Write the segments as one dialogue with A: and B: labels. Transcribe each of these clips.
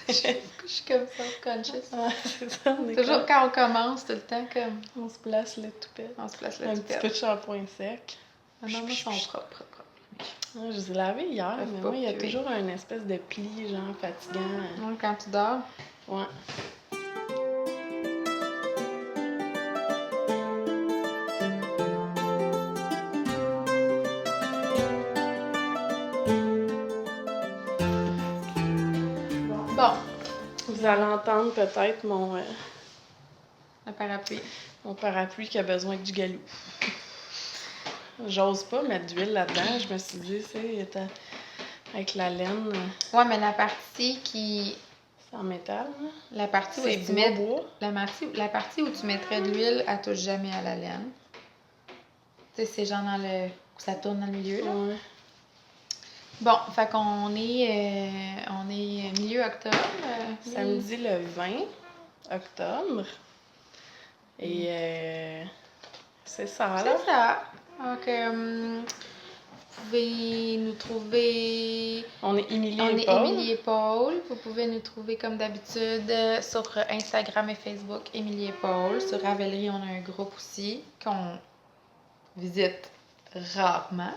A: Je suis comme self-conscious.
B: Ah, c'est ça, on est
A: Toujours quand on commence, tout le temps comme...
B: On se place le toupette.
A: On se place le
B: Un
A: toupette.
B: petit peu de shampoing sec.
A: Ah non, moi, ils sont propres.
B: Ah, je les ai lavés hier,
A: Peuvent
B: mais
A: pas
B: moi, il y a
A: puer.
B: toujours un espèce de pli, genre, fatigant.
A: Donc, quand tu dors...
B: Ouais.
A: Bon,
B: Vous allez entendre peut-être
A: le parapluie.
B: mon parapluie qui a besoin du galou. J'ose pas mettre d'huile là-dedans. Je me suis dit, c'est avec la laine,
A: Ouais, mais la partie qui...
B: c'est en métal. Hein?
A: La partie où
B: C'est
A: tu mets...
B: bois.
A: La partie où tu mettrais de l'huile, elle touche jamais à la laine. Tu sais, c'est genre dans le... Ça tourne dans le milieu, là.
B: Ouais.
A: Bon, fait qu'on est... on est milieu octobre.
B: Samedi le 20 octobre. Et c'est ça, là.
A: C'est ça. Donc, vous pouvez nous trouver...
B: On est Émilie
A: On
B: et
A: est
B: Paul.
A: Émilie et Paul. Vous pouvez nous trouver comme d'habitude sur Instagram et Facebook, Émilie et Paul. Sur Ravelry, on a un groupe aussi qu'on visite rarement.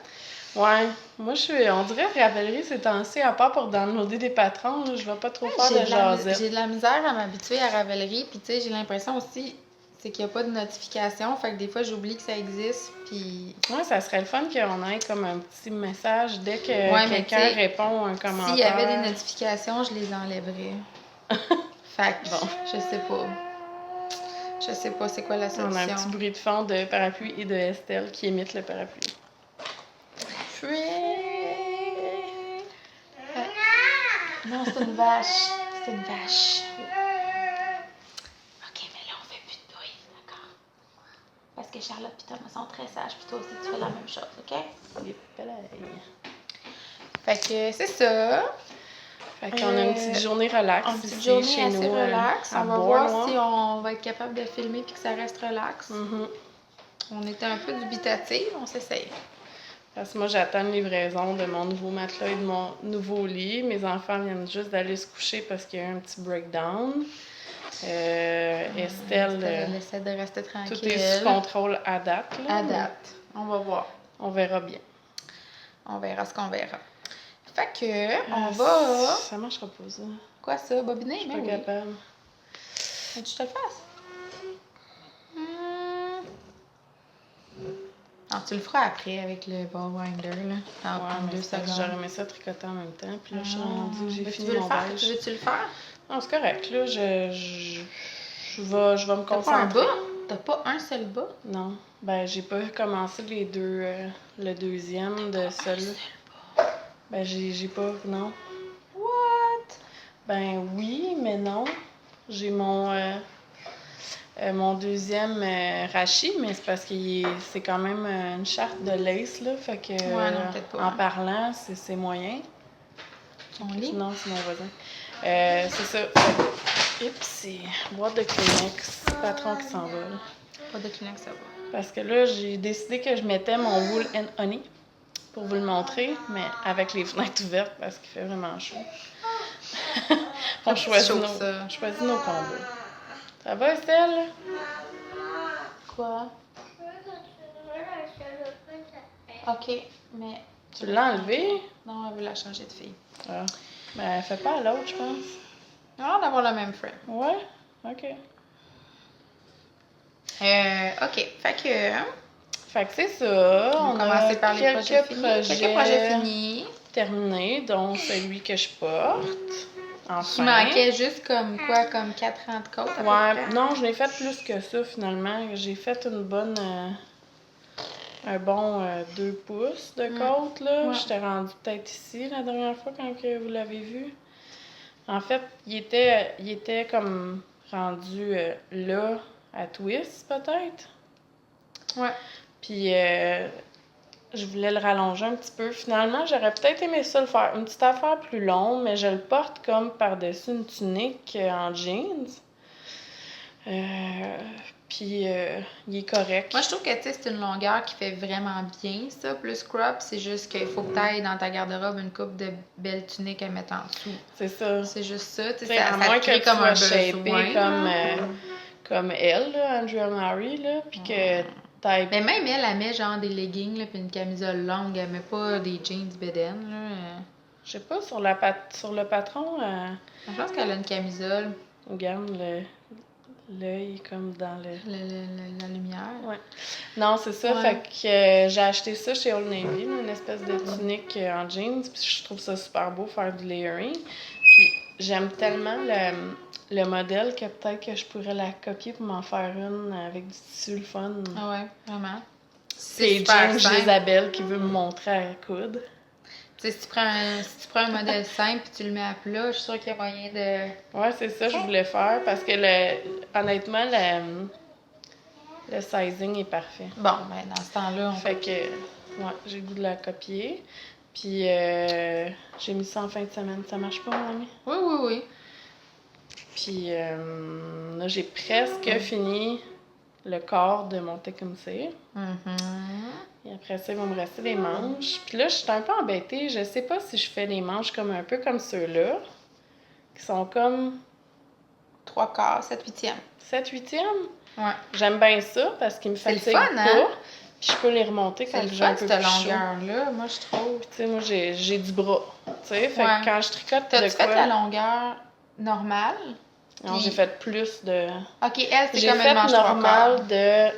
B: Ouais, moi on dirait Ravelry ces temps-ci, à part pour downloader des patrons, là, je vais pas trop faire de jasette.
A: J'ai de la misère à m'habituer à Ravelry, puis tu sais, j'ai l'impression aussi c'est qu'il n'y a pas de notification, fait que des fois j'oublie que ça existe, puis...
B: Ouais, ça serait le fun qu'on ait comme un petit message dès que
A: mais
B: quelqu'un
A: t'sais,
B: répond un commentaire.
A: S'il y avait des notifications, je les enlèverais. Fait que bon, je sais pas. Je sais pas c'est quoi la solution.
B: On a un petit bruit de fond de parapluie et de Estelle qui imite le parapluie.
A: Non, c'est une vache. C'est une vache. Ok, mais là, on fait plus de bruit, d'accord? Parce que Charlotte et Thomas sont très sages, puis toi aussi, tu fais la même chose, ok? Fait que c'est ça.
B: Fait qu'on a une petite journée relax
A: Une petite
B: ici
A: journée
B: chez
A: assez
B: nous.
A: relax.
B: À
A: On va voir
B: Bois-Noir.
A: si on va être capable de filmer puis que ça reste relax. On était un peu dubitatifs, on s'essaye.
B: Parce que moi, j'attends une livraison de mon nouveau matelas et de mon nouveau lit. Mes enfants viennent juste d'aller se coucher parce qu'il y a eu un petit breakdown. Estelle,
A: elle essaie de rester tranquille.
B: tout est sous contrôle à date. Là,
A: à date. On va voir.
B: On verra bien.
A: On verra ce qu'on verra. Fait que, on va...
B: Ça marchera pas, ça.
A: Quoi ça, bobiner?
B: Je suis pas capable.
A: Veux-tu que je te le fasse? Alors, tu le feras après avec le ball winder, là. En 2 secondes.
B: J'aurais aimé ça tricoter en même temps. Puis là, je suis rendue, j'ai fini mon beige.
A: Veux-tu le faire?
B: Non, c'est correct. Là, je vais me concentrer.
A: T'as pas un bas? T'as pas un seul bas?
B: Non. Ben, j'ai pas commencé les deux, le deuxième de celui-là. Ben, j'ai pas, non.
A: What?
B: Ben oui, mais non. J'ai mon deuxième Rachi, mais c'est parce que c'est quand même une charte de lace, là. Fait que,
A: non, peut-être pas,
B: en parlant, c'est moyen.
A: On lit?
B: Non, c'est mon voisin. C'est ça. Oups, c'est boîte de Kleenex. Patron qui s'en va, là.
A: Pas de Kleenex, ça va.
B: Parce que là, j'ai décidé que je mettais mon Wool and Honey pour vous le montrer, mais avec les fenêtres ouvertes parce qu'il fait vraiment chaud. On choisit nos combos. Ça va, Estelle?
A: Quoi? Ok, mais...
B: Tu l'as enlevé?
A: Non, elle veut la changer de fille.
B: Ah. Ben, elle fait pas à l'autre, je pense.
A: On d'avoir le même frame.
B: Ouais? OK.
A: Ok, fait que...
B: Fait que c'est ça.
A: On va commencer par les projets finis. Quelques projets finis.
B: Terminés, dont celui que je porte. Enfin.
A: Il manquait juste comme 4 ans de côte, à peu près.
B: Non, je l'ai fait plus que ça, finalement. J'ai fait une bonne... un bon 2 pouces de côte, là.
A: Ouais.
B: J'étais rendue peut-être ici la dernière fois quand que vous l'avez vu. En fait, il était comme rendu là, à twist, peut-être.
A: Ouais.
B: Puis, je voulais le rallonger un petit peu. Finalement, j'aurais peut-être aimé ça le faire. Une petite affaire plus longue, mais je le porte comme par-dessus une tunique en jeans. Puis il est correct.
A: Moi, je trouve que c'est une longueur qui fait vraiment bien, ça, plus crop. C'est juste qu'il faut que tu ailles dans ta garde-robe une coupe de belles tuniques à mettre en dessous.
B: C'est ça.
A: C'est juste ça.
B: T'sais,
A: Ça,
B: à
A: ça
B: moins
A: te crée
B: que
A: comme un
B: tu sois shapé
A: besoin.
B: comme elle, là, Andrea Mary, là, puis que t'ailles...
A: Mais même elle met genre des leggings, là, puis une camisole longue. Elle met pas des jeans bedaine, là.
B: Je sais pas, sur le patron,
A: Je pense qu'elle a une camisole.
B: regarde l'œil comme dans
A: La lumière.
B: Ouais. Non, c'est ça.
A: Ouais.
B: Fait que j'ai acheté ça chez Old Navy, une espèce de tunique en jeans. Puis je trouve ça super beau faire du layering. Puis j'aime tellement le modèle que peut-être que je pourrais la copier pour m'en faire une avec du tissu le fun.
A: Ah ouais, vraiment.
B: C'est James Isabelle qui veut me montrer à coudre.
A: Tu sais, si tu prends un modèle simple et tu le mets à plat, je suis sûre qu'il y a moyen de...
B: Ouais, c'est ça, je voulais faire parce que honnêtement, le sizing est parfait.
A: Bon, ben dans ce temps-là,
B: Fait que, ouais, j'ai le goût de la copier. Puis, j'ai mis ça en fin de semaine. Ça marche pas, mon ami?
A: Oui.
B: Puis, là, j'ai presque fini le corps de mon Tecumseh. Et après ça, il va me rester des manches. Puis là, je suis un peu embêtée. Je sais pas si je fais des manches comme un peu comme ceux-là, qui sont comme
A: 3/4, 7/8.
B: 7/8?
A: Ouais.
B: J'aime bien ça parce qu'ils me fatiguent
A: fun,
B: pas.
A: hein?
B: Puis je peux les remonter quand j'ai un peu plus chaud.
A: cette longueur-là, moi, je trouve.
B: Tu sais, moi, j'ai du bras. Tu sais, fait que quand je tricote
A: T'as-tu fait la longueur normale?
B: Non, j'ai fait plus de...
A: OK, elle, c'est
B: j'ai
A: comme
B: fait
A: une manche
B: normal de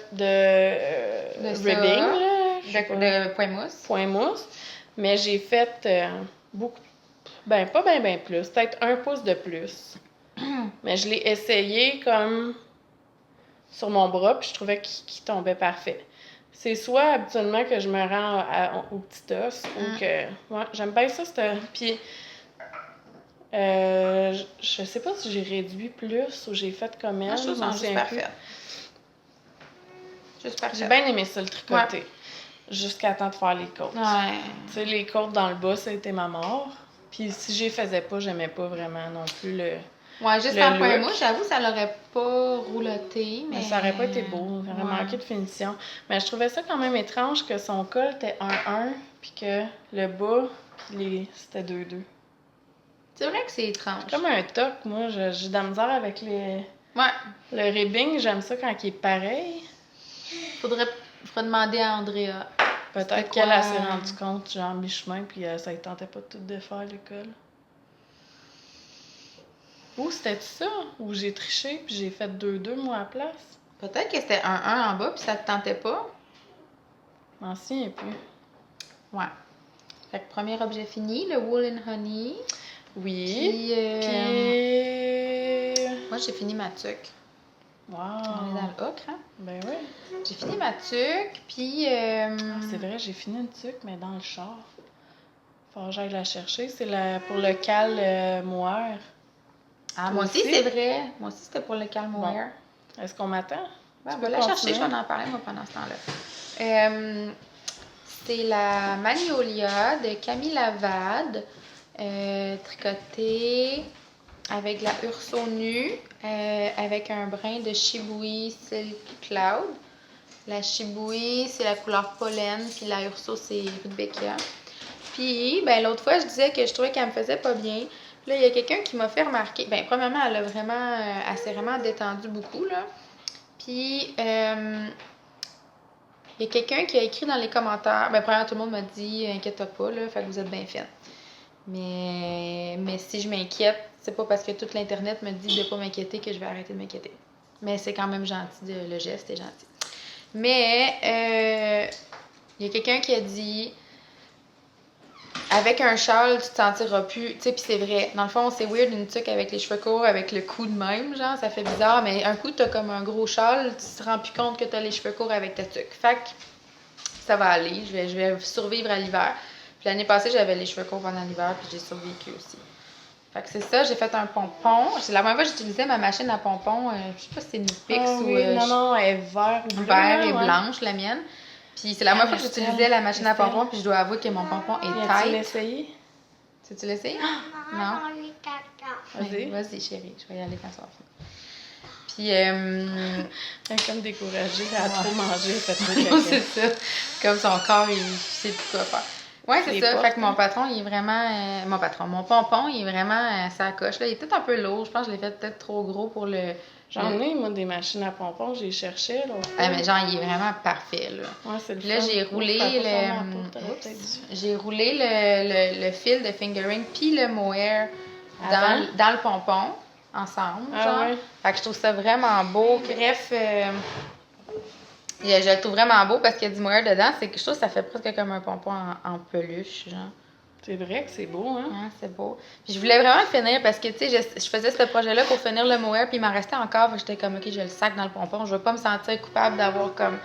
B: ribbing,
A: là. De point mousse.
B: Point mousse. Mais j'ai fait beaucoup... Ben, pas ben plus. Peut-être 1 pouce de plus. Mais je l'ai essayé comme sur mon bras, puis je trouvais qu'il tombait parfait. C'est soit habituellement que je me rends au petit os, ou que... Ouais, j'aime bien ça. Puis... je sais pas si j'ai réduit plus ou j'ai fait comme elle.
A: Moi, je trouve ça juste parfait.
B: J'ai bien aimé ça, le tricoter. Ouais. Jusqu'à temps de faire les côtes.
A: Ouais.
B: Tu sais, les côtes dans le bas, ça a été ma mort. Puis si je les faisais pas, j'aimais pas vraiment non plus le...
A: Ouais, juste en point mousse, j'avoue, ça l'aurait pas rouloté, mais...
B: ça aurait pas été beau, ça aurait manqué de finition. Mais je trouvais ça quand même étrange que son col était 1-1, puis que le bas, puis c'était 2-2.
A: C'est vrai que c'est étrange.
B: C'est comme un toc, moi. J'ai de la misère avec les...
A: Ouais.
B: Le ribbing, j'aime ça quand il est pareil.
A: Faudrait demander à Andrea.
B: Peut-être qu'elle s'est rendue compte, genre, mi-chemin, puis ça ne tentait pas de tout défaire l'école. Ou c'était ça? Ou j'ai triché, puis j'ai fait 2-2, moi, à la place?
A: Peut-être que c'était 1-1 en bas, puis ça te tentait pas.
B: Je m'en souviens plus.
A: Ouais. Fait que premier objet fini, le Wool and Honey.
B: Oui.
A: Puis... Moi, j'ai fini ma tuque.
B: Wow.
A: On est dans le ocre, hein?
B: Ben oui.
A: J'ai fini ma tuque, puis...
B: c'est vrai, j'ai fini une tuque, mais dans le char. Faut que j'aille la chercher. C'est pour le cal mohair.
A: Ah, moi aussi, c'est vrai. Moi aussi, c'était pour le cal mohair.
B: Bon. Est-ce qu'on m'attend?
A: Ben, on va la chercher, je vais en parler, moi, pendant ce temps-là. C'est la Magnolia de Camille Lavade. Tricotée avec la Urso nue, avec un brin de Shibui Silk Cloud. La Shibui, c'est la couleur pollen, puis la Urso, c'est Rudbeckia. Puis, ben, l'autre fois, je disais que je trouvais qu'elle me faisait pas bien. Là, il y a quelqu'un qui m'a fait remarquer. Ben, premièrement, elle s'est vraiment détendue beaucoup, là. Puis, il y a quelqu'un qui a écrit dans les commentaires. Ben, premièrement, tout le monde m'a dit, inquiète-toi pas, là, fait que vous êtes bien fine. Mais si je m'inquiète, c'est pas parce que tout l'Internet me dit de pas m'inquiéter que je vais arrêter de m'inquiéter. Mais c'est quand même gentil, le geste est gentil. Mais il y a quelqu'un qui a dit avec un châle, tu te sentiras plus. Tu sais, puis c'est vrai. Dans le fond, c'est weird une tuque avec les cheveux courts, avec le cou de même, genre, ça fait bizarre. Mais un coup, t'as comme un gros châle, tu te rends plus compte que t'as les cheveux courts avec ta tuque. Fait que ça va aller. Je vais survivre à l'hiver. Puis l'année passée, j'avais les cheveux courts pendant l'hiver, puis j'ai survécu aussi. Fait que c'est ça, j'ai fait un pompon. C'est la première fois que j'utilisais ma machine à pompon. Je sais pas si c'est Nupix ou...
B: non, elle est vert ou bleu.
A: Vert et blanche, la mienne. Puis c'est la première fois que j'utilisais la machine à pompon, puis je dois avouer que mon pompon est tight.
B: Tu l'as essayé?
A: Tu l'as essayé? Non?
B: Vas-y.
A: Vas-y, chérie, je vais y aller quand ça va finir. Puis,
B: Elle est comme découragée, elle a trop mangé, elle fait trop caca.
A: non, c'est ça. Comme son corps, il sait plus quoi faire. Ouais, c'est ça. Fait que mon patron, il est vraiment... mon pompon, il est vraiment sa coche. Là. Il est peut-être un peu lourd. Je pense que je l'ai fait peut-être trop gros pour le...
B: J'en ai, moi, des machines à pompons, j'ai cherché.
A: mais genre, il est vraiment parfait, là.
B: Ouais, c'est le
A: là,
B: fun.
A: j'ai roulé le fil de fingering puis le mohair dans le pompon, ensemble, genre.
B: Ouais.
A: Fait que je trouve ça vraiment beau. Bref, je le trouve vraiment beau parce qu'il y a du mohair dedans. C'est que je trouve que ça fait presque comme un pompon en peluche, genre.
B: C'est vrai que c'est beau, hein?
A: Ouais, c'est beau. Puis je voulais vraiment le finir parce que, tu sais, je faisais ce projet-là pour finir le mohair, puis il m'en restait encore. J'étais comme, OK, je le sac dans le pompon. Je veux pas me sentir coupable d'avoir comme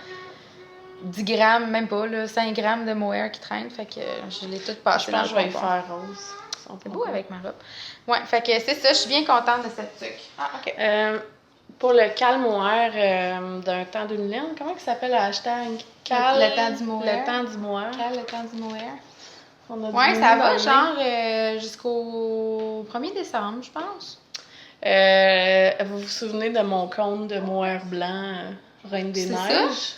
A: 10 grammes, même pas, là, 5 grammes de mohair qui traîne. Fait que je l'ai tout passé dans le pompon. Je pense que je vais y faire rose. C'est beau avec ma robe. Ouais, fait que c'est ça. Je suis bien contente de cette tuque. Ah, OK.
B: Pour le calmoir d'un temps d'une laine, comment il s'appelle le hashtag?
A: Le temps du mohair.
B: Le temps du mohair.
A: Le temps du mohair. Ouais, ça va genre jusqu'au 1er décembre, je pense.
B: Vous vous souvenez de mon compte de mohair blanc, Reine des Neiges?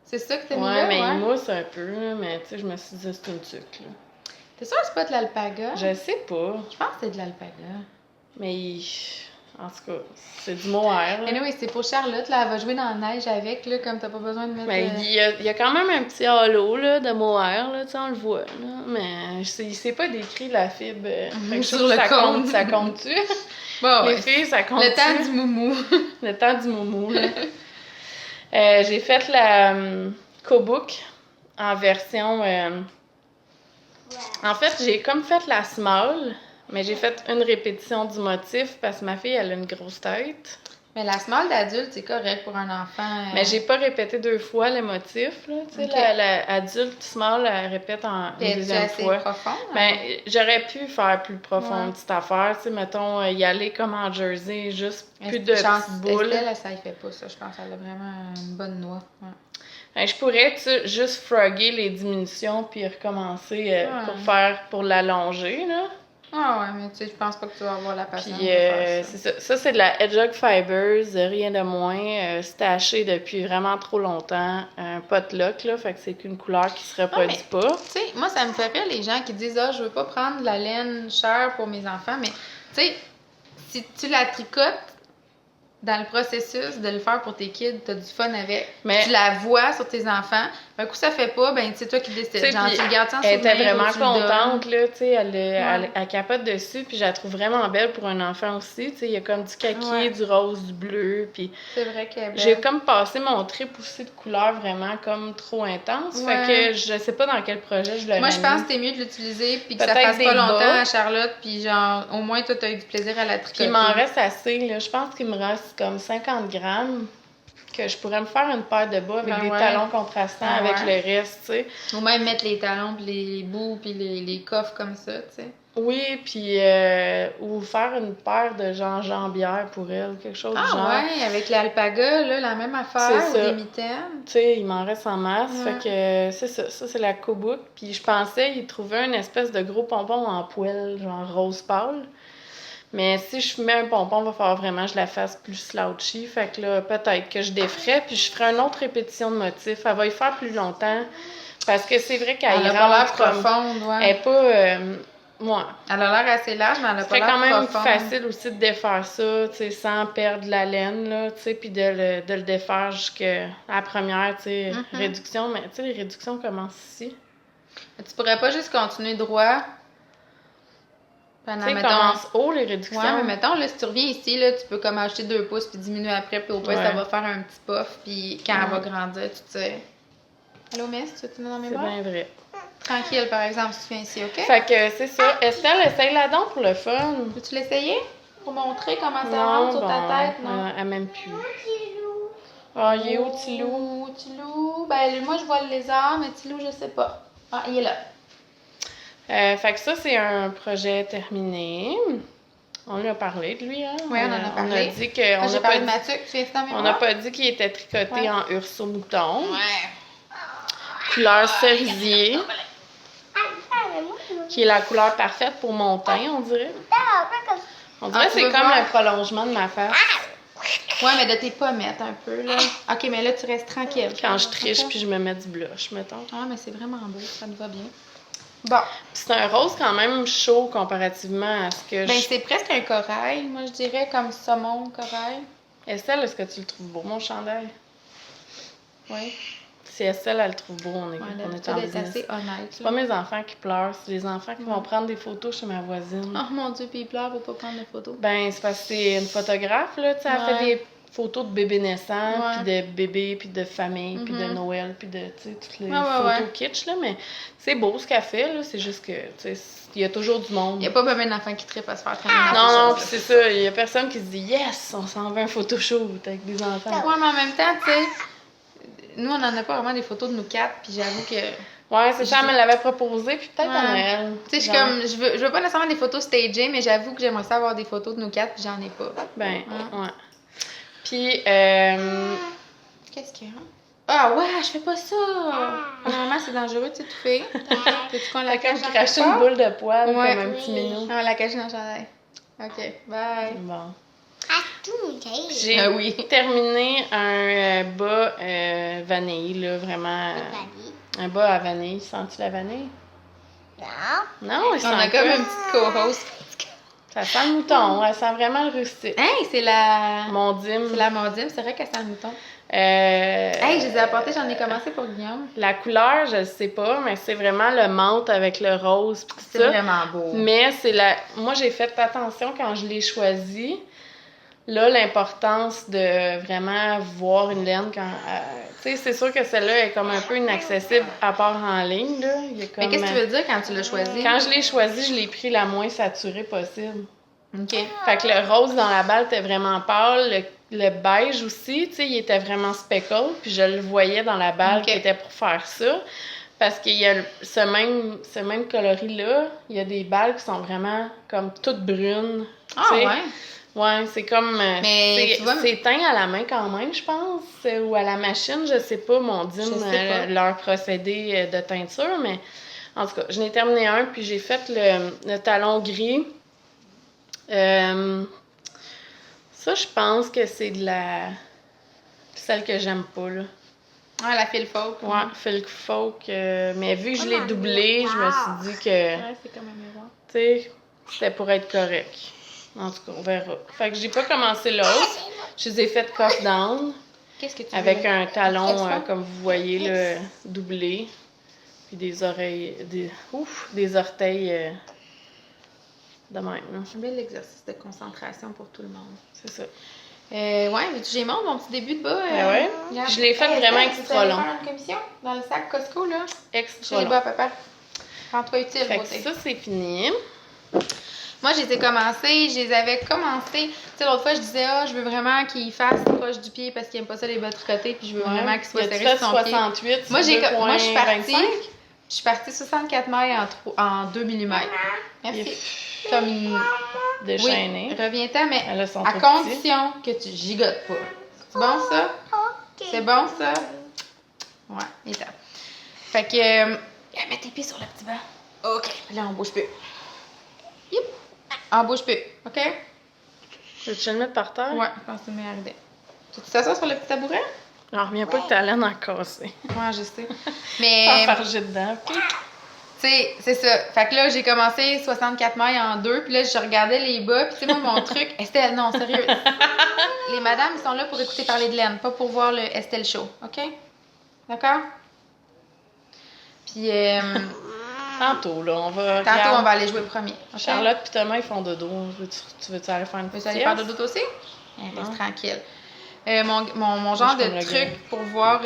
A: C'est ça que t'as mis
B: là?
A: Ouais,
B: mais il mousse un peu, mais tu sais, je me suis dit c'est une tuque, là.
A: T'es sûre que c'est pas de l'alpaga?
B: Je sais pas.
A: Je pense que c'est de l'alpaga.
B: Mais... En tout cas, c'est du mohair.
A: Mais oui, c'est pour Charlotte, là, elle va jouer dans la neige avec, là, comme t'as pas besoin de mettre...
B: Mais il y a quand même un petit halo, là, de mohair, là, tu sais, on le voit, là. Mais c'est pas décrit la fibre. Fait que
A: sur le compte.
B: Ça compte-tu?
A: Bon,
B: les filles, ça compte-tu?
A: Le temps du moumou.
B: Le temps du moumou, là. J'ai fait la Kobook en version... En fait, j'ai comme fait la small... Mais j'ai fait une répétition du motif parce que ma fille, elle a une grosse tête.
A: Mais la small d'adulte, c'est correct pour un enfant.
B: Mais j'ai pas répété 2 fois le motif, là. Tu sais, l'adulte small, elle répète une deuxième fois.
A: Profond,
B: ben, j'aurais pu faire plus profond, une petite affaire. Tu sais, mettons, y aller comme en jersey, juste plus de petites boules.
A: Estelle, ça y fait pas ça. Je pense qu'elle a vraiment une bonne noix. Ouais.
B: Ben, je pourrais, tu sais, juste frogger les diminutions puis recommencer pour l'allonger, là.
A: Ah ouais, mais tu sais, je pense pas que tu vas avoir la patience
B: puis,
A: de faire ça.
B: c'est ça. Ça, c'est de la Hedgehog Fibers, rien de moins. Stashé depuis vraiment trop longtemps. Un potluck, là, fait que c'est qu'une couleur qui se reproduit pas.
A: Tu sais, moi, ça me fait rire les gens qui disent « Ah, je veux pas prendre de la laine chère pour mes enfants. » Mais, tu sais, si tu la tricotes dans le processus de le faire pour tes kids, t'as du fun avec. Mais tu la vois sur tes enfants. Un coup, ça fait pas, ben, c'est toi qui décides. Genre, tu le gardes sans souvenir.
B: Elle était vraiment contente, là, tu sais, elle capote dessus, puis je la trouve vraiment belle pour un enfant aussi, tu sais, il y a comme du kaki, du rose, du bleu, puis...
A: C'est vrai qu'elle est belle.
B: J'ai comme passé mon trip aussi de couleurs vraiment comme trop intense, fait que je sais pas dans quel projet je l'aurais
A: Moi, je pense que c'est mieux de l'utiliser, puis que ça fasse pas longtemps à Charlotte, puis genre, au moins, toi, t'as eu du plaisir à la tricoter.
B: Puis il m'en reste assez, là, je pense qu'il me reste comme 50 grammes, que je pourrais me faire une paire de bas avec des talons contrastants avec le reste, tu sais.
A: Ou même mettre les talons, puis les bouts, puis les coffres comme ça, tu sais.
B: Oui, puis ou faire une paire de jambières pour elle, quelque chose du genre.
A: Ah ouais, avec l'alpaga, là, la même affaire, ou des mitaines.
B: Tu sais, il m'en reste en masse, fait que c'est ça. Ça, c'est la Kobook. Puis je pensais y trouver une espèce de gros pompon en poêle, genre rose pâle. Mais si je mets un pompon, il va falloir vraiment que je la fasse plus slouchy. Fait que là, peut-être que je déferais, puis je ferai une autre répétition de motif. Elle va y faire plus longtemps. Parce que c'est vrai qu'elle
A: a pas l'air profonde,
B: Elle est pas... moi.
A: Elle a l'air assez large, mais elle a pas l'air profonde.
B: C'est quand même facile aussi de défaire ça, tu sais, sans perdre la laine, là, tu sais, puis de le défaire jusqu'à la première, tu sais, réduction. Mais tu sais, les réductions commencent ici.
A: Mais tu pourrais pas juste continuer droit?
B: Tu sais, commence haut, les réductions.
A: Ouais, mais mettons, là, si tu reviens ici, là, tu peux comme acheter 2 pouces puis diminuer après, puis au pire, ça va faire un petit puff, puis quand elle va grandir, tu sais. Allô, Miss, tu veux te mettre dans mes bras?
B: C'est bien vrai.
A: Tranquille, par exemple, si tu viens ici, OK?
B: Fait que c'est ça. Estelle, essaye-la donc pour le fun.
A: Veux-tu l'essayer? Pour montrer comment ça rentre sur ta tête, non?
B: Elle m'aime plus. Ah, il est où, Tilou?
A: Tilou, ben moi, je vois le lézard, mais Tilou, je sais pas. Ah, il est là.
B: Fait que ça, c'est un projet terminé. On lui a parlé de lui, hein?
A: Oui, on en a parlé.
B: On a dit que...
A: Moi, j'ai parlé de Mathieu, tu viens dans mes bras?
B: On n'a pas dit qu'il était tricoté en urso-mouton.
A: Ouais.
B: Couleur cerisier. Qui est la couleur parfaite pour mon teint, on dirait. On dirait que c'est comme un prolongement de ma face.
A: Ouais, mais de tes pommettes un peu, là. OK, mais là, tu restes tranquille.
B: Quand je triche, puis je me mets du blush, mettons.
A: Ah, mais c'est vraiment beau, ça me va bien. Bon.
B: C'est un rose quand même chaud comparativement à ce que
A: Ben, c'est presque un corail, moi, je dirais, comme saumon, corail.
B: Estelle, est-ce que tu le trouves beau, mon chandail?
A: Oui.
B: Si Estelle, elle le trouve beau, on est en
A: d'être
B: business.
A: assez honnête.
B: C'est pas mes enfants qui pleurent, c'est les enfants qui vont prendre des photos chez ma voisine.
A: Oh mon Dieu, puis ils pleurent pour pas prendre de photos.
B: Ben, c'est parce que c'est une photographe, là, tu sais, elle fait des photos de bébés naissants, puis de bébés, puis de famille, puis de Noël, puis de, tu sais, toutes les photos kitsch, là, mais c'est beau ce qu'elle fait, là, c'est juste que, tu sais, il y a toujours du monde.
A: Il y a pas même d'enfants qui trippent à se faire traîner.
B: Non, puis c'est ça, il y a personne qui se dit « Yes, on s'en va un photoshoot avec des enfants. »
A: Ouais, mais en même temps, tu sais, nous, on n'en a pas vraiment des photos de nous quatre, puis j'avoue que...
B: Ouais, c'est ça, elle me l'avait proposé, puis peut-être à Noël.
A: Tu sais, je veux pas nécessairement des photos stagées, mais j'avoue que j'aimerais ça avoir des photos de nous quatre, puis j'en ai pas.
B: Ben, ouais. Puis,
A: qu'est-ce qu'il y a? Ah ouais, je fais pas ça! Normalement, c'est dangereux de s'étouffer. T'as-tu qu'on la cache dans
B: cracher une boule de poil comme un petit minou.
A: On la cache dans le chandail. OK, bye.
B: Bon.
A: J'ai
B: terminé un bas vanille, là, vraiment. Un bas à vanille. Sens-tu la vanille? Non, il sent
A: on a comme une petite co-host.
B: Ça sent le mouton, elle sent vraiment le rustique.
A: Hey, c'est la...
B: Mondim.
A: C'est la Mondim, c'est vrai qu'elle sent le mouton.
B: Hey,
A: je les ai apportés, j'en ai commencé pour Guillaume.
B: La couleur, je sais pas, mais c'est vraiment le menthe avec le rose pis tout ça.
A: C'est vraiment beau.
B: Mais c'est la... Moi, j'ai fait attention quand je l'ai choisi. Là, l'importance de vraiment voir une laine quand... tu sais, c'est sûr que celle-là est comme un peu inaccessible à part en ligne, là. Il y a comme...
A: Mais qu'est-ce que tu veux dire quand tu l'as choisi?
B: Quand je l'ai choisi, je l'ai pris la moins saturée possible.
A: OK.
B: Fait que le rose dans la balle était vraiment pâle. Le beige aussi, tu sais, il était vraiment speckle. Puis je le voyais dans la balle qui était pour faire ça. Parce qu'il y a ce même coloris-là, il y a des balles qui sont vraiment comme toutes brunes.
A: Ah ouais?
B: Ouais, c'est comme...
A: Mais
B: c'est teint à la main quand même, je pense. Ou à la machine, je sais pas, leur procédé de teinture. Mais en tout cas, je n'ai terminé un, puis j'ai fait le talon gris. Ça, je pense que c'est de la... Celle que j'aime pas, là.
A: Ah, la Fil Folk.
B: Ouais, Fil Folk. Mais vu que je l'ai doublé, je me suis dit que...
A: Ouais, c'est comme un miroir.
B: Tu sais, c'était pour être correct. En tout cas, on verra. Fait que j'ai pas commencé l'autre. Je les ai fait cuff down.
A: Qu'est-ce que tu
B: avec un talon, comme vous voyez, là, doublé. Puis des oreilles... des orteils... de même, là.
A: Un bel exercice de concentration pour tout le monde.
B: C'est ça.
A: Ouais, j'ai mon petit début de bas.
B: Ouais. Je l'ai fait vraiment extra long.
A: Tu faire une commission dans le sac Costco, là?
B: Extra
A: J'ai les
B: long.
A: bas, papa. Rends-toi utile,
B: Fait que
A: beauté.
B: ça, c'est fini.
A: Moi, je les avais commencé. Tu sais, l'autre fois, je disais, je veux vraiment qu'il fasse proche du pied parce qu'il n'aime pas ça les bas tricotés, puis je veux vraiment qu'il soit serré sur son
B: 68,
A: pied. Moi, je suis partie 64 mailles en 2 mm. Merci. Comme une...
B: Déchaînée.
A: Oui, reviens-ten, mais
B: à
A: condition que tu gigotes pas. C'est bon, ça? C'est bon, ça? Ouais, il est temps. Fait que... mets tes pieds sur le petit banc. OK. Là, on bouge plus. Yep. On bouge plus. OK?
B: Veux-tu le mettre par terre?
A: Ouais, je pense que c'est une meilleure idée. Tu t'assois sur le petit tabouret?
B: J'en reviens pas que ta laine a cassé.
A: Ouais, je sais. Mais...
B: T'enfarger dedans.
A: Tu sais, c'est ça. Fait que là, j'ai commencé 64 mailles en 2, puis là, je regardais les bas, puis tu sais, moi, mon truc... Estelle, non, sérieux. Les madames, ils sont là pour écouter parler de laine, pas pour voir le Estelle Show, OK? D'accord? Puis...
B: Tantôt, là, on va...
A: Tantôt, on va aller jouer premier. Okay?
B: Charlotte et Thomas, ils font dodo. Tu veux-tu aller faire une petite sieste?
A: Veux-tu aller faire dodo aussi? Reste tranquille. Mon genre de truc pour voir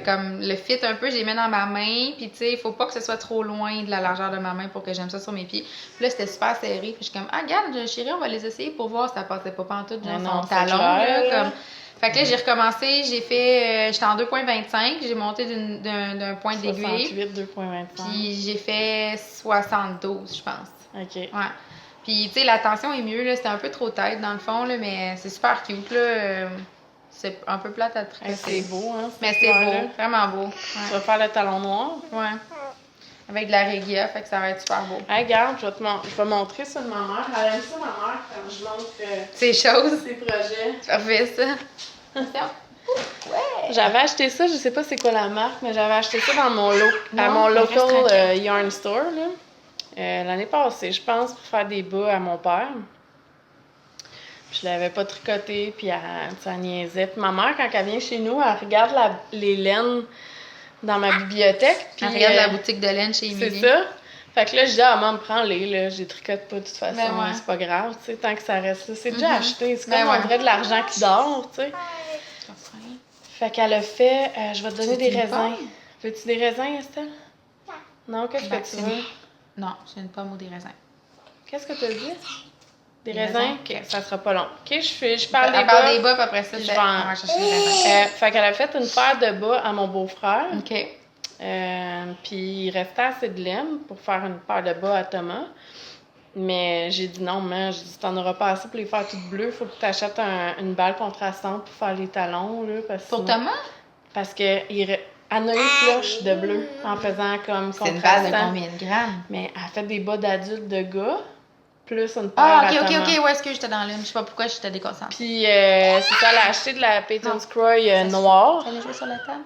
A: comme le fit un peu, j'ai mis dans ma main, puis tu sais, il faut pas que ce soit trop loin de la largeur de ma main pour que j'aime ça sur mes pieds. Puis là, c'était super serré, puis je suis comme, regarde, chérie, on va les essayer pour voir si ça passait pas pantoute, genre son talon, là, comme... Fait que là, j'ai recommencé, j'ai fait, j'étais en 2.25, j'ai monté d'un point d'aiguille.
B: 68, 2.25.
A: Puis j'ai fait 72, je pense.
B: OK.
A: Ouais. Puis, tu sais, la tension est mieux, là. C'était un peu trop tête, dans le fond, là, mais c'est super cute, là. C'est un peu plate à tricoter.
B: C'est beau, hein?
A: Mais c'est beau, vraiment beau. Ouais.
B: Tu vas faire le talon noir?
A: Ouais. Avec de la régia, fait que ça va être super beau.
B: Hey, regarde, je vais montrer ça de ma mère. Elle aime ça, ma mère, quand je montre
A: ces choses.
B: ses projets.
A: Parfait, ça. Ouais.
B: J'avais acheté ça, je sais pas c'est quoi la marque, mais j'avais acheté ça dans mon local yarn store, là. L'année passée, je pense, pour faire des bas à mon père. Puis je l'avais pas tricoté, puis elle niaisait. Puis ma mère, quand elle vient chez nous, elle regarde les laines dans ma bibliothèque. Puis
A: elle regarde la boutique de laine chez Émilie.
B: C'est ça. Fait que là, je dis, maman, prends-les, là. Je les tricote pas de toute façon.
A: Ben ouais.
B: C'est pas grave, tu sais, tant que ça reste là. C'est déjà acheté. C'est comme on dirait de l'argent qui dort, tu sais. Fait qu'elle a fait, je vais te donner des raisins. Veux-tu des raisins, Estelle? Non, qu'est-ce que tu veux?
A: Non, c'est une pomme ou des raisins.
B: Qu'est-ce que tu as dit? Des raisins? OK, ça sera pas long. OK, je parle des bas.
A: parle des bas, puis après ça,
B: on va chercher les raisins. Fait qu'elle a fait une paire de bas à mon beau-frère.
A: OK.
B: Puis il restait assez de laine pour faire une paire de bas à Thomas. Mais j'ai dit non, mais j'ai dit, t'en auras pas assez pour les faire toutes bleues. Faut que tu achètes une balle contrastante pour faire les talons. Là,
A: pour Thomas?
B: Parce que elle a une cloche de bleu en faisant comme contrastant.
A: C'est une balle de combien de grammes?
B: Mais elle fait des bas d'adultes de gars, plus une paire à Thomas.
A: OK, ouais, est-ce que j'étais dans l'une? Je sais pas pourquoi j'étais déconcentrée.
B: Puis c'est ça, elle a acheté de la Peyton's Croix noire.
A: Ça allait jouer sur la table?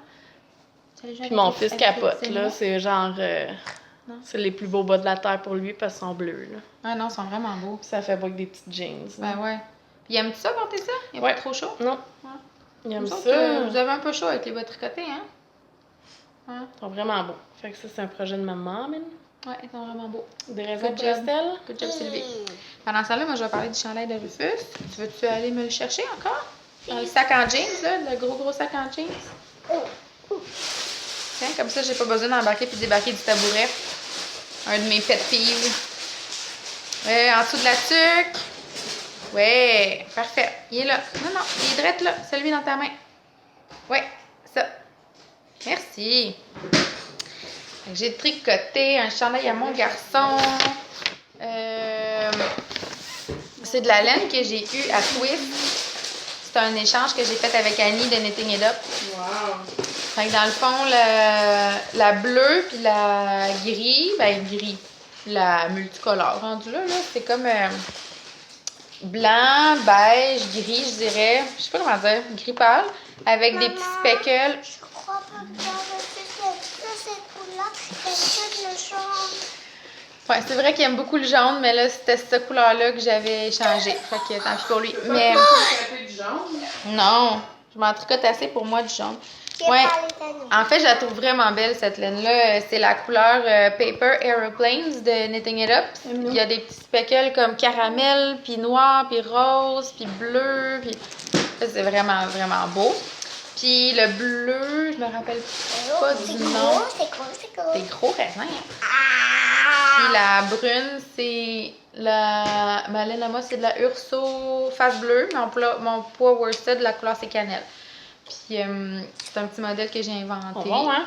B: Puis mon fils capote, là. C'est genre... c'est les plus beaux bas de la terre pour lui parce qu'ils sont bleus, là.
A: Ah non, ils sont vraiment beaux.
B: Ça fait pas que des petites jeans.
A: Ben ouais. Puis aimes-tu ça, porter ça? Il est pas trop chaud?
B: Non.
A: Ouais.
B: Il aime ça.
A: Vous avez un peu chaud avec les bas tricotés, hein?
B: Ouais. Ils sont vraiment beaux. Fait que ça, c'est un projet de maman, man.
A: Ouais, ils sont vraiment beaux.
B: Des raisins pour Estelle?
A: Good job, Sylvie. Pendant ce temps-là, moi, je vais parler du chandail de Rufus. Tu veux-tu aller me le chercher encore? Dans le sac en jeans, là? Le gros sac en jeans? Tiens, comme ça, j'ai pas besoin d'embarquer puis débarquer du tabouret. Un de mes pet peeves. Ouais, en dessous de la tuque. Ouais, parfait. Il est là. Non, il est direct là. Celui dans ta main. Ouais, ça. Merci. J'ai tricoté un chandail à mon garçon. C'est de la laine que j'ai eue à Twist. C'est un échange que j'ai fait avec Annie de Knitting It Up.
B: Wow!
A: Fait que dans le fond, la bleue puis la gris, la multicolore rendue là, c'est comme blanc, beige, gris, je dirais. Je sais pas comment dire, gris pâle, avec des petits speckles.
C: Je crois pas que cette couleur, c'est le jaune.
A: Ouais, c'est vrai qu'il aime beaucoup le jaune, mais là, c'était cette couleur-là que j'avais échangé. Fait que tant pis pour lui. Mais
B: du jaune?
A: non, je m'en tricote assez pour moi du jaune. Ouais. En fait, je la trouve vraiment belle, cette laine-là. C'est la couleur Paper Aeroplanes de Knitting It Up. Il y a des petits speckles comme caramel, puis noir, puis rose, puis bleu. Puis ça, c'est vraiment, vraiment beau. Puis le bleu, je me rappelle pas du nom.
C: C'est gros.
A: Des gros raisins. Puis la brune, c'est ma laine à moi, c'est de la Urso face bleue. Mon poids worsted, la couleur, c'est cannelle. Puis c'est un petit modèle que j'ai inventé.
B: Bon, hein?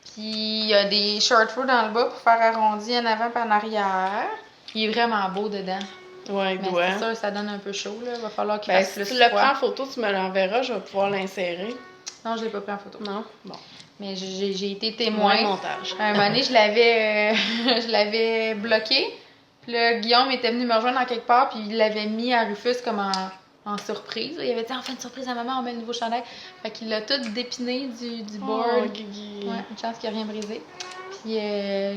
A: Puis il y a des short rows dans le bas pour faire arrondi en avant et en arrière. Il est vraiment beau dedans.
B: Ouais, il
A: mais
B: doit.
A: c'est sûr, ça donne un peu chaud. Il va falloir qu'il
B: Ben,
A: fasse plus
B: si tu
A: froid.
B: le prends en photo, tu me l'enverras, je vais pouvoir l'insérer.
A: Non, je l'ai pas pris en photo.
B: Non? Bon.
A: Mais j'ai été témoin.
B: Moins montage.
A: À un moment donné, je l'avais bloqué. Puis là, Guillaume était venu me rejoindre en quelque part, puis il l'avait mis à Rufus comme en surprise. Il avait dit, on fait une surprise à maman, on met un nouveau chandail. Fait qu'il l'a tout dépiné du board.
B: Oh, Guigui.
A: Ouais, une chance qu'il n'y a rien brisé. Puis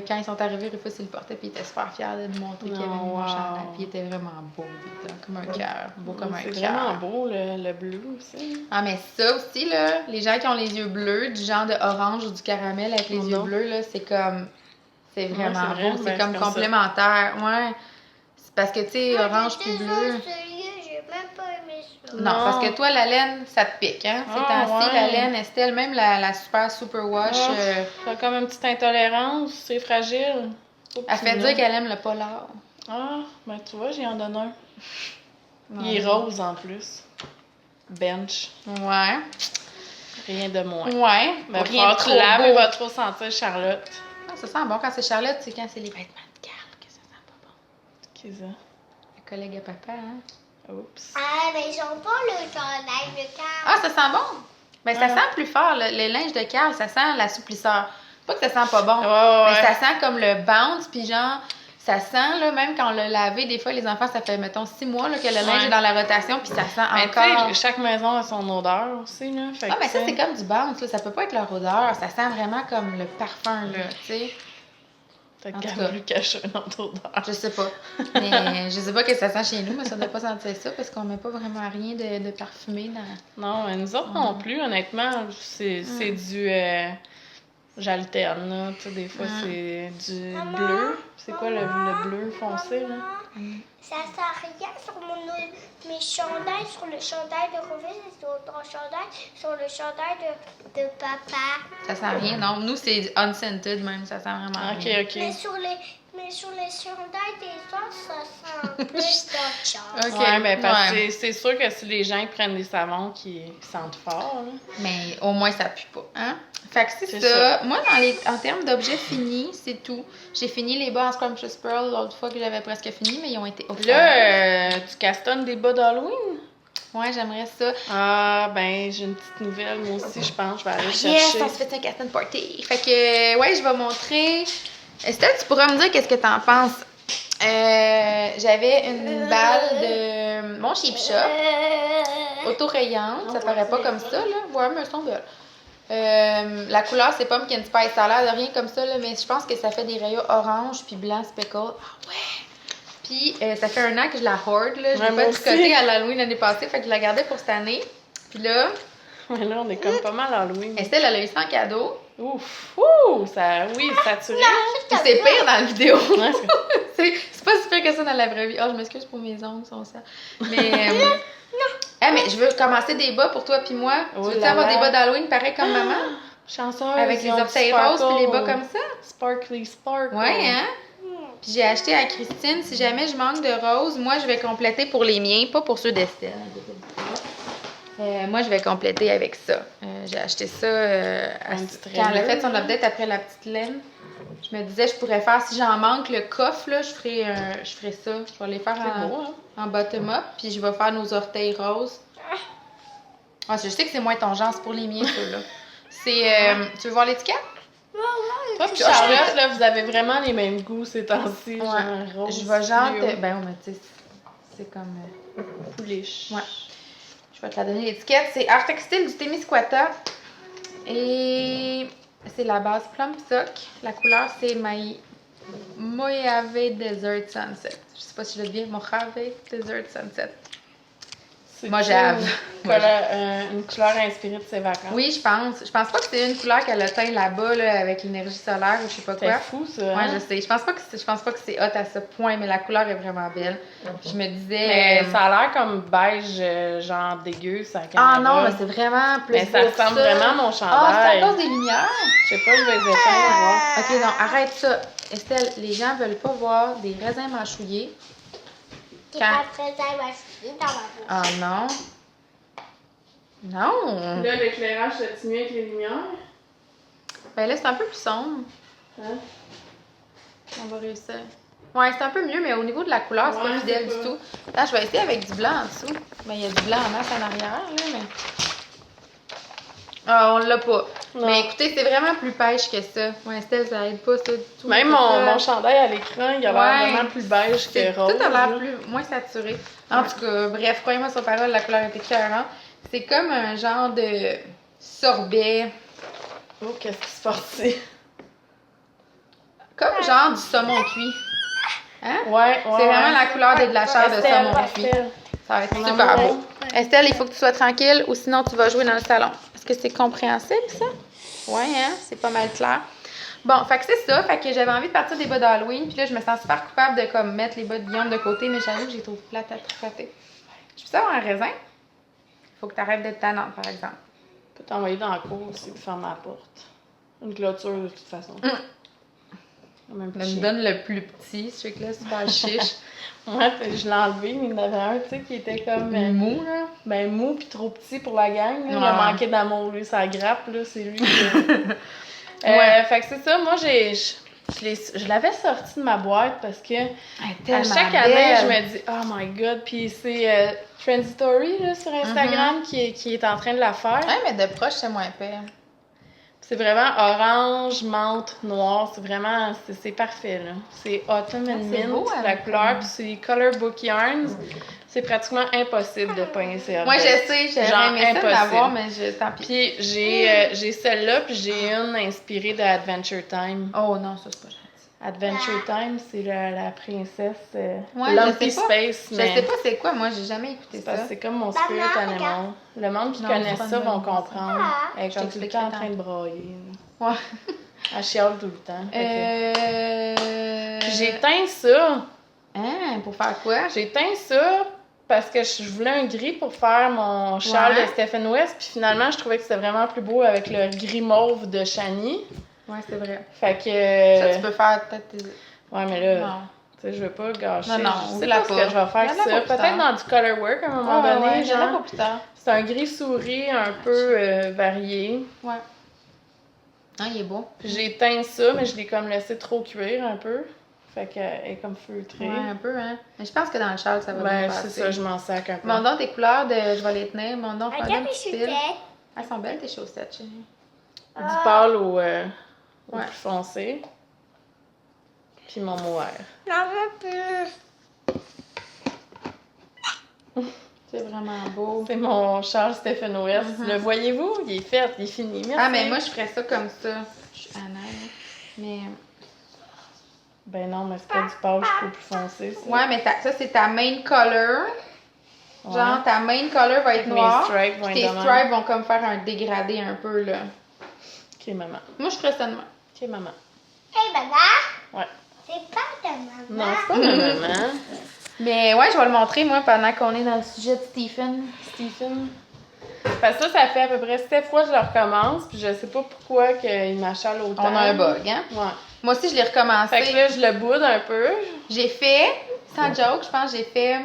A: quand ils sont arrivés, Rufus, il le portait, puis il était super fier de montrer qu'il y avait un nouveau chandail. Puis il était vraiment beau, comme un cœur. Beau comme un cœur.
B: C'est vraiment beau, le bleu aussi.
A: Ah, mais ça aussi, là, les gens qui ont les yeux bleus, du genre de orange ou du caramel avec les yeux bleus, là, c'est comme... C'est vraiment beau, c'est comme complémentaire. Ouais. C'est parce que, tu sais, orange puis bleu...
C: J'ai même pas aimé ça.
A: Non, parce que toi, la laine, ça te pique, hein? Ces temps-ci, la laine, Estelle, même la super wash...
B: T'as comme une petite intolérance, c'est fragile.
A: Elle fait dire qu'elle aime le polar.
B: Ah, ben tu vois, j'y en donne un. Il est rose en plus. Bench.
A: Ouais.
B: Rien de moins.
A: Ouais.
B: Ben,
A: rien de
B: tu
A: trop
B: laves,
A: beau.
B: il va trop sentir Charlotte.
A: Ah, ça sent bon quand c'est Charlotte, c'est quand c'est les vêtements de Carl que ça sent pas bon.
B: Qui est ça?
A: Le collègue à papa, hein?
B: Oups.
C: Ah, mais ils ont pas le chandail de Carl.
A: Ah, ça sent bon? Ben, ça sent plus fort. Le linge de Carl, ça sent l'assouplisseur. Pas que ça sent pas bon,
B: Ouais.
A: mais ça sent comme le bounce, puis genre, ça sent, là, même quand on l'a lavé, des fois, les enfants, ça fait, mettons, 6 mois là, que le linge est dans la rotation, puis ça sent
B: Mais
A: encore...
B: tu sais, chaque maison a son odeur aussi, là. Fait
A: Ah,
B: que,
A: mais ça,
B: tu sais,
A: c'est comme du bounce, là. Ça peut pas être leur odeur. Ça sent vraiment comme le parfum, là, tu sais.
B: peut-être
A: en
B: qu'elle
A: tout
B: a
A: cas.
B: voulu cacher un autre odeur.
A: Je sais pas. Mais je sais pas que ça sent chez nous, mais ça doit pas sentir ça parce qu'on met pas vraiment rien de parfumé dans...
B: Non, mais nous autres non plus, honnêtement, c'est du... j'alterne, là. Tu sais, des fois, c'est du bleu. C'est quoi le bleu foncé, là?
C: Ça sent rien sur mes chandails, sur le chandail de Rovis et sur ton chandail, sur le chandail de papa.
A: Ça sent rien. Non, nous, c'est unscented même. Ça sent vraiment rien.
B: OK.
C: Mais sur les chandails des autres, ça sent plus d'autres choses.
A: OK.
B: Ouais, mais parce
A: Ouais.
B: que c'est sûr que si les gens ils prennent des savons qui sentent fort, là.
A: Mais au moins, ça pue pas. Hein? Fait que c'est
B: C'est
A: ça. Moi, en termes d'objets finis, c'est tout. J'ai fini les bas en Scrumptious Pearl l'autre fois que j'avais presque fini, mais ils ont été offerts.
B: Là, tu castonnes des bas d'Halloween?
A: Ouais, j'aimerais ça.
B: Ah, ben, j'ai une petite nouvelle. Moi aussi, je pense. Je vais aller
A: Yes,
B: chercher.
A: on se fait un casting party. Fait que, ouais, je vais montrer. Estelle, tu pourras me dire qu'est-ce que t'en penses. J'avais une balle de mon Cheap Shop, auto-rayante. Ça paraît pas comme ça, là. Ouais, mais elles sont belles. La couleur, c'est Pumpkin Spice. Ça a l'air de rien comme ça, là, mais je pense que ça fait des rayons orange puis blanc speckle. Ah ouais! Puis, ça fait un an que je la hoard, là. Je
B: Ouais,
A: l'ai
B: moi
A: pas
B: aussi.
A: tricotée à l'Halloween l'année passée, fait que je la gardais pour cette année. Puis là,
B: Mais là, on est comme pas mal Halloween.
A: Estelle, elle a eu ça en cadeau.
B: Ouf! Ça, oui, saturé.
A: Puis c'est pire dans la vidéo.
B: Ouais,
A: c'est pas si pire que ça dans la vraie vie. Oh, je m'excuse pour mes ongles, sont ça. Mais, mais je veux commencer des bas pour toi puis moi.
B: Oh
A: Tu veux-tu
B: là
A: avoir
B: là.
A: des bas d'Halloween pareil comme maman?
B: Chanceuse.
A: Avec les
B: ils ont du
A: orteils roses puis les bas
B: sparkle.
A: comme ça?
B: Sparkly sparkle.
A: Ouais, hein? Puis j'ai acheté à Christine, si jamais je manque de rose, moi je vais compléter pour les miens, pas pour ceux d'Estelle. Moi je vais compléter avec ça. J'ai acheté ça quand elle a fait son update après la petite laine. Je me disais, je pourrais faire, si j'en manque le coffre, là, je ferais ça. Je vais les faire
B: C'est beau, hein?
A: en bottom-up, puis je vais faire nos orteils roses. Ah, je sais que c'est moins ton genre, c'est pour les miens, ça, là. Tu veux voir l'étiquette?
B: Toi puis Charlotte, là, vous avez vraiment les mêmes goûts ces temps-ci. Genre rose.
A: Je vais genre
B: fluo.
A: Ben, mais tu sais, c'est comme...
B: Pouliche.
A: Ouais. Je vais te la donner l'étiquette. C'est Art Textile du Témiscouata. Et c'est la base Plum Sock. La couleur, c'est Mojave Desert Sunset. Je sais pas si je le dis bien. Mojave Desert Sunset.
B: C'est
A: Mojave.
B: une couleur inspirée de ses vacances.
A: Oui, je pense. Je pense pas que c'est une couleur qu'elle a teint là-bas là, avec l'énergie solaire ou je sais pas
B: C'est
A: quoi.
B: fou, ça.
A: Ouais,
B: hein?
A: je sais. Je pense pas que c'est hot à ce point, mais la couleur est vraiment belle. Je me disais.
B: Mais ça a l'air comme beige, genre dégueu, ça
A: Ah non, mais c'est vraiment plus
B: Mais ça
A: beau que
B: ressemble vraiment à mon
A: Ah, c'est
B: chandail.
A: à cause des lumières?
B: Je sais pas, je vais les éteindre, voir.
A: Ok, non, arrête ça. Estelle, les gens veulent pas voir des raisins mâchouillés.
C: T'es pas très aimé dans ma bouche.
A: Ah non. Non.
B: Là, l'éclairage, c'est mieux avec les lumières?
A: Ben là, c'est un peu plus sombre.
B: Hein?
A: On va réussir. Ouais, c'est un peu mieux, mais au niveau de la couleur, c'est
B: Ouais,
A: pas fidèle
B: c'est
A: du
B: pas-
A: tout. Attends, je vais essayer avec du blanc en dessous. Ben, il y a du blanc en masse en arrière, là, mais... Ah, on l'a pas.
B: Non.
A: Mais écoutez, c'est vraiment plus pêche que ça. Ouais, Estelle, ça aide pas, ça, du tout.
B: Même mon chandail à l'écran, il a l'air
A: Ouais.
B: vraiment plus beige
A: C'est-
B: que rose.
A: Tout a
B: là.
A: l'air moins saturé. En tout cas, bref, croyez-moi sur parole, la couleur est écœurante. C'est comme un genre de sorbet.
B: Oh, qu'est-ce qui se passe ici?
A: Comme genre du saumon cuit. Hein?
B: Ouais.
A: C'est vraiment la couleur de la chair de
B: Estelle,
A: saumon cuit.
B: Estelle.
A: Ça va être
B: Mon
A: super
B: amour.
A: beau. Estelle, il faut que tu sois tranquille ou sinon tu vas jouer dans le salon. Est-ce que c'est compréhensible, ça? Ouais, hein? C'est pas mal clair. Bon, fait que c'est ça. Fait que j'avais envie de partir des bas d'Halloween. Puis là, je me sens super coupable de comme mettre les bas de Guillaume de côté, mais j'avoue que j'ai trouvé plate à tricoter. Je peux savoir un raisin? Faut que tu arrêtes d'être tannante, par exemple.
B: Je peux t'envoyer dans la cour aussi pour fermer la porte. Une clôture, de toute façon. Même
A: Elle me donne le plus petit, ce truc-là, super chiche.
B: Ouais, je l'ai enlevé, mais il y en avait un, tu sais, qui était comme...
A: Mou, là.
B: Ben mou puis trop petit pour la gang. Là. Il a
A: Ouais.
B: manqué d'amour, lui, sa grappe, là, c'est lui.
A: Ouais.
B: Fait que c'est ça, moi, je l'avais sorti de ma boîte parce que à chaque année, je me dis, oh my god, puis c'est Transitory là, sur Instagram qui est en train de la faire.
A: Ouais, mais de proche, c'est moins pire.
B: C'est vraiment orange, menthe, noir. C'est vraiment... C'est parfait, là. C'est Autumn and
A: c'est
B: Mint,
A: beau,
B: la
A: avec
B: couleur. Puis c'est Color Book Yarns. C'est pratiquement impossible de pogner ces
A: Moi, je
B: updates.
A: sais,
B: Genre
A: j'aurais aimé ça
B: impossible.
A: l'avoir, mais tant pis.
B: Puis j'ai celle-là, puis j'ai une inspirée de Adventure Time.
A: Oh non, ça, c'est pas gentil.
B: Adventure Time, c'est la princesse
A: Ouais,
B: Lumpy
A: je sais pas.
B: Space.
A: Je
B: Mais
A: sais pas c'est quoi, moi, j'ai jamais écouté
B: parce
A: ça.
B: que c'est comme mon spirit animal. Le monde qui
A: Non,
B: connaît
A: c'est pas
B: ça
A: une
B: vont
A: bonne
B: comprendre. Elle est
A: Je
B: comme tout le
A: t'expliquerai
B: temps en train de brailler.
A: Ouais.
B: Elle chiale tout le temps. Puis j'ai teint ça.
A: Hein, pour faire quoi?
B: J'ai teint ça parce que je voulais un gris pour faire mon châle
A: Ouais.
B: de Stephen West. Puis finalement, je trouvais que c'était vraiment plus beau avec le gris mauve de Shani.
A: Ouais, c'est vrai.
B: Fait que...
A: Ça, tu peux faire peut-être tes...
B: Ouais, mais là...
A: Non.
B: Tu sais, je veux pas gâcher.
A: Non,
B: Je sais
A: oublie-la
B: pas ce
A: pas.
B: que je vais faire
A: Garde-la
B: ça.
A: pour plus
B: Peut-être
A: tard.
B: dans du color work à un moment donné.
A: Ouais,
B: genre.
A: j'en ai pas plus tard.
B: C'est un gris souris un peu varié.
A: Ouais. Non, il est beau.
B: Puis j'ai teint ça, mais je l'ai comme laissé trop cuire un peu. Fait qu'elle est comme feutrée.
A: Ouais, un peu, hein. Mais je pense que dans le châle, ça va bien
B: Ben,
A: passer.
B: c'est ça, je m'en sac un peu.
A: Mon don, tes couleurs, je vais les tenir. Mon don,
C: Regarde
A: un
C: mes
A: petit style.
C: chaussettes.
A: Elles sont belles, tes chaussettes, chérie.
B: Du pâle au
A: Ouais.
B: plus foncé. Puis mon mohair.
C: J'en veux plus.
A: C'est vraiment beau.
B: C'est mon Charles Stephen West. Le voyez-vous? Il est fait, il est fini. Merci.
A: Ah, mais moi, je ferais ça comme ça. Je suis Anna, là. Mais...
B: Ben non, mais c'est pas du pâle jusqu'au plus foncé, ça.
A: Ouais, mais ça, c'est ta main color.
B: Ouais.
A: Genre, ta main color va être
B: Mes
A: noire.
B: stripes vont
A: Puis
B: être
A: tes
B: de même.
A: stripes vont comme faire un dégradé un peu, là.
B: Ok, maman.
A: Moi, je ferais ça de même.
B: Ok, maman.
C: Hey, maman.
B: Ouais.
C: C'est pas ta maman.
B: Non, c'est pas ma maman.
A: Mais ouais, je vais le montrer, moi, pendant qu'on est dans le sujet de Stephen.
B: Stephen. Parce que ça fait à peu près 7 fois que je le recommence, puis je sais pas pourquoi il m'achale autant.
A: On a un bug, hein?
B: Ouais.
A: Moi aussi, je l'ai recommencé.
B: Fait que là, je le boude un peu.
A: J'ai fait, sans joke, je pense que j'ai fait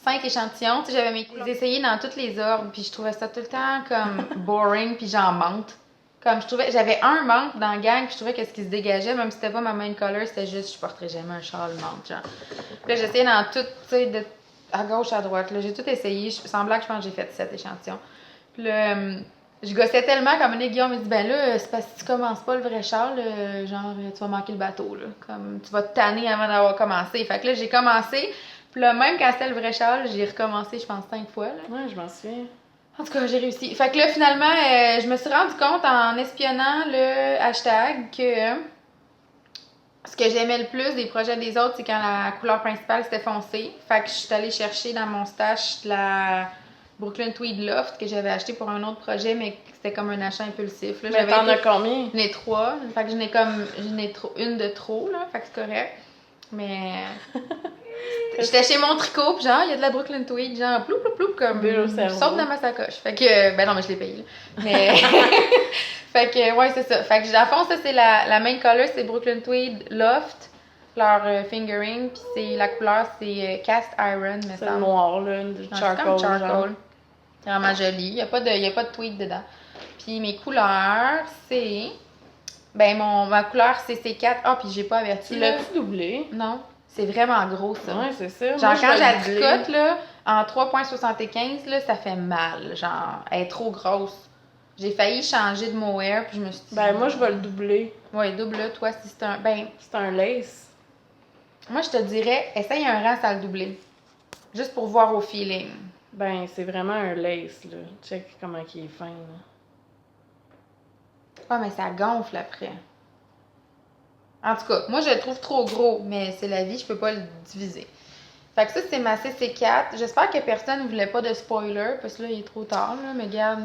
A: 5 échantillons. Tu sais, j'avais les essayé dans tous les ordres, puis je trouvais ça tout le temps comme boring, puis j'en menthe. Comme je trouvais, j'avais un menthe dans la gang, puis je trouvais que ce qui se dégageait, même si c'était pas ma main color, c'était juste, je porterais jamais un châle menthe, genre. Puis là, j'essayais dans tout, tu sais, à gauche, à droite. Là, j'ai tout essayé. Sans blague, je pense que j'ai fait 7 échantillons. Puis là, je gossais tellement, comme Guillaume me dit, ben là, c'est parce que tu commences pas le vrai châle, genre, tu vas manquer le bateau, là. Comme, tu vas te tanner avant d'avoir commencé. Fait que là, j'ai commencé. Puis là, même quand c'était le vrai châle, j'ai recommencé, je pense, 5 fois, là.
B: Ouais, je m'en souviens.
A: En tout cas, j'ai réussi. Fait que là, finalement, je me suis rendu compte en espionnant le hashtag que ce que j'aimais le plus des projets des autres, c'est quand la couleur principale c'était foncé. Fait que je suis allée chercher dans mon stash de la Brooklyn Tweed Loft que j'avais acheté pour un autre projet, mais c'était comme un achat impulsif. Là.
B: Mais t'en as combien?
A: J'en ai 3. Fait que j'en ai une de trop, là. Fait que c'est correct. Mais j'étais chez mon tricot, pis genre, il y a de la Brooklyn Tweed, genre, ploup, ploup, ploup, comme
B: Bulle au cerveau.
A: saute dans ma sacoche. Fait que, ben non, mais je l'ai payé, là. Mais, fait que, ouais, c'est ça. Fait que, à fond, ça, c'est la main color, c'est Brooklyn Tweed Loft, leur fingering, pis c'est, la couleur, c'est Cast Iron, mais
B: C'est
A: ça.
B: noir, là, du
A: C'est
B: charcoal.
A: comme
B: Genre.
A: charcoal. C'est vraiment joli. Il n'y a pas de tweed dedans. Puis mes couleurs, c'est. Ben, ma couleur, c'est C4. Ah, puis j'ai pas averti.
B: Tu
A: Là.
B: l'as-tu doublé?
A: Non. C'est vraiment gros, ça.
B: Ouais, c'est ça.
A: Genre,
B: Moi,
A: quand
B: je
A: je la
B: l'ai doublé.
A: tricote, là, en 3,75, là, ça fait mal. Genre, elle est trop grosse. J'ai failli changer de mohair, puis je me suis dit.
B: Ben, moi, je vais le doubler.
A: Ouais, double-le, toi, si c'est un. Ben,
B: C'est un lace.
A: moi, je te dirais, essaye un rang sans le doubler. Juste pour voir au feeling.
B: Ben, c'est vraiment un lace, là. Check comment il est fin, là.
A: Ouais, mais ça gonfle après. En tout cas, moi, je le trouve trop gros, mais c'est la vie, je peux pas le diviser. Fait que ça, c'est ma CC4. J'espère que personne ne voulait pas de spoiler, parce que là, il est trop tard, là, mais garde.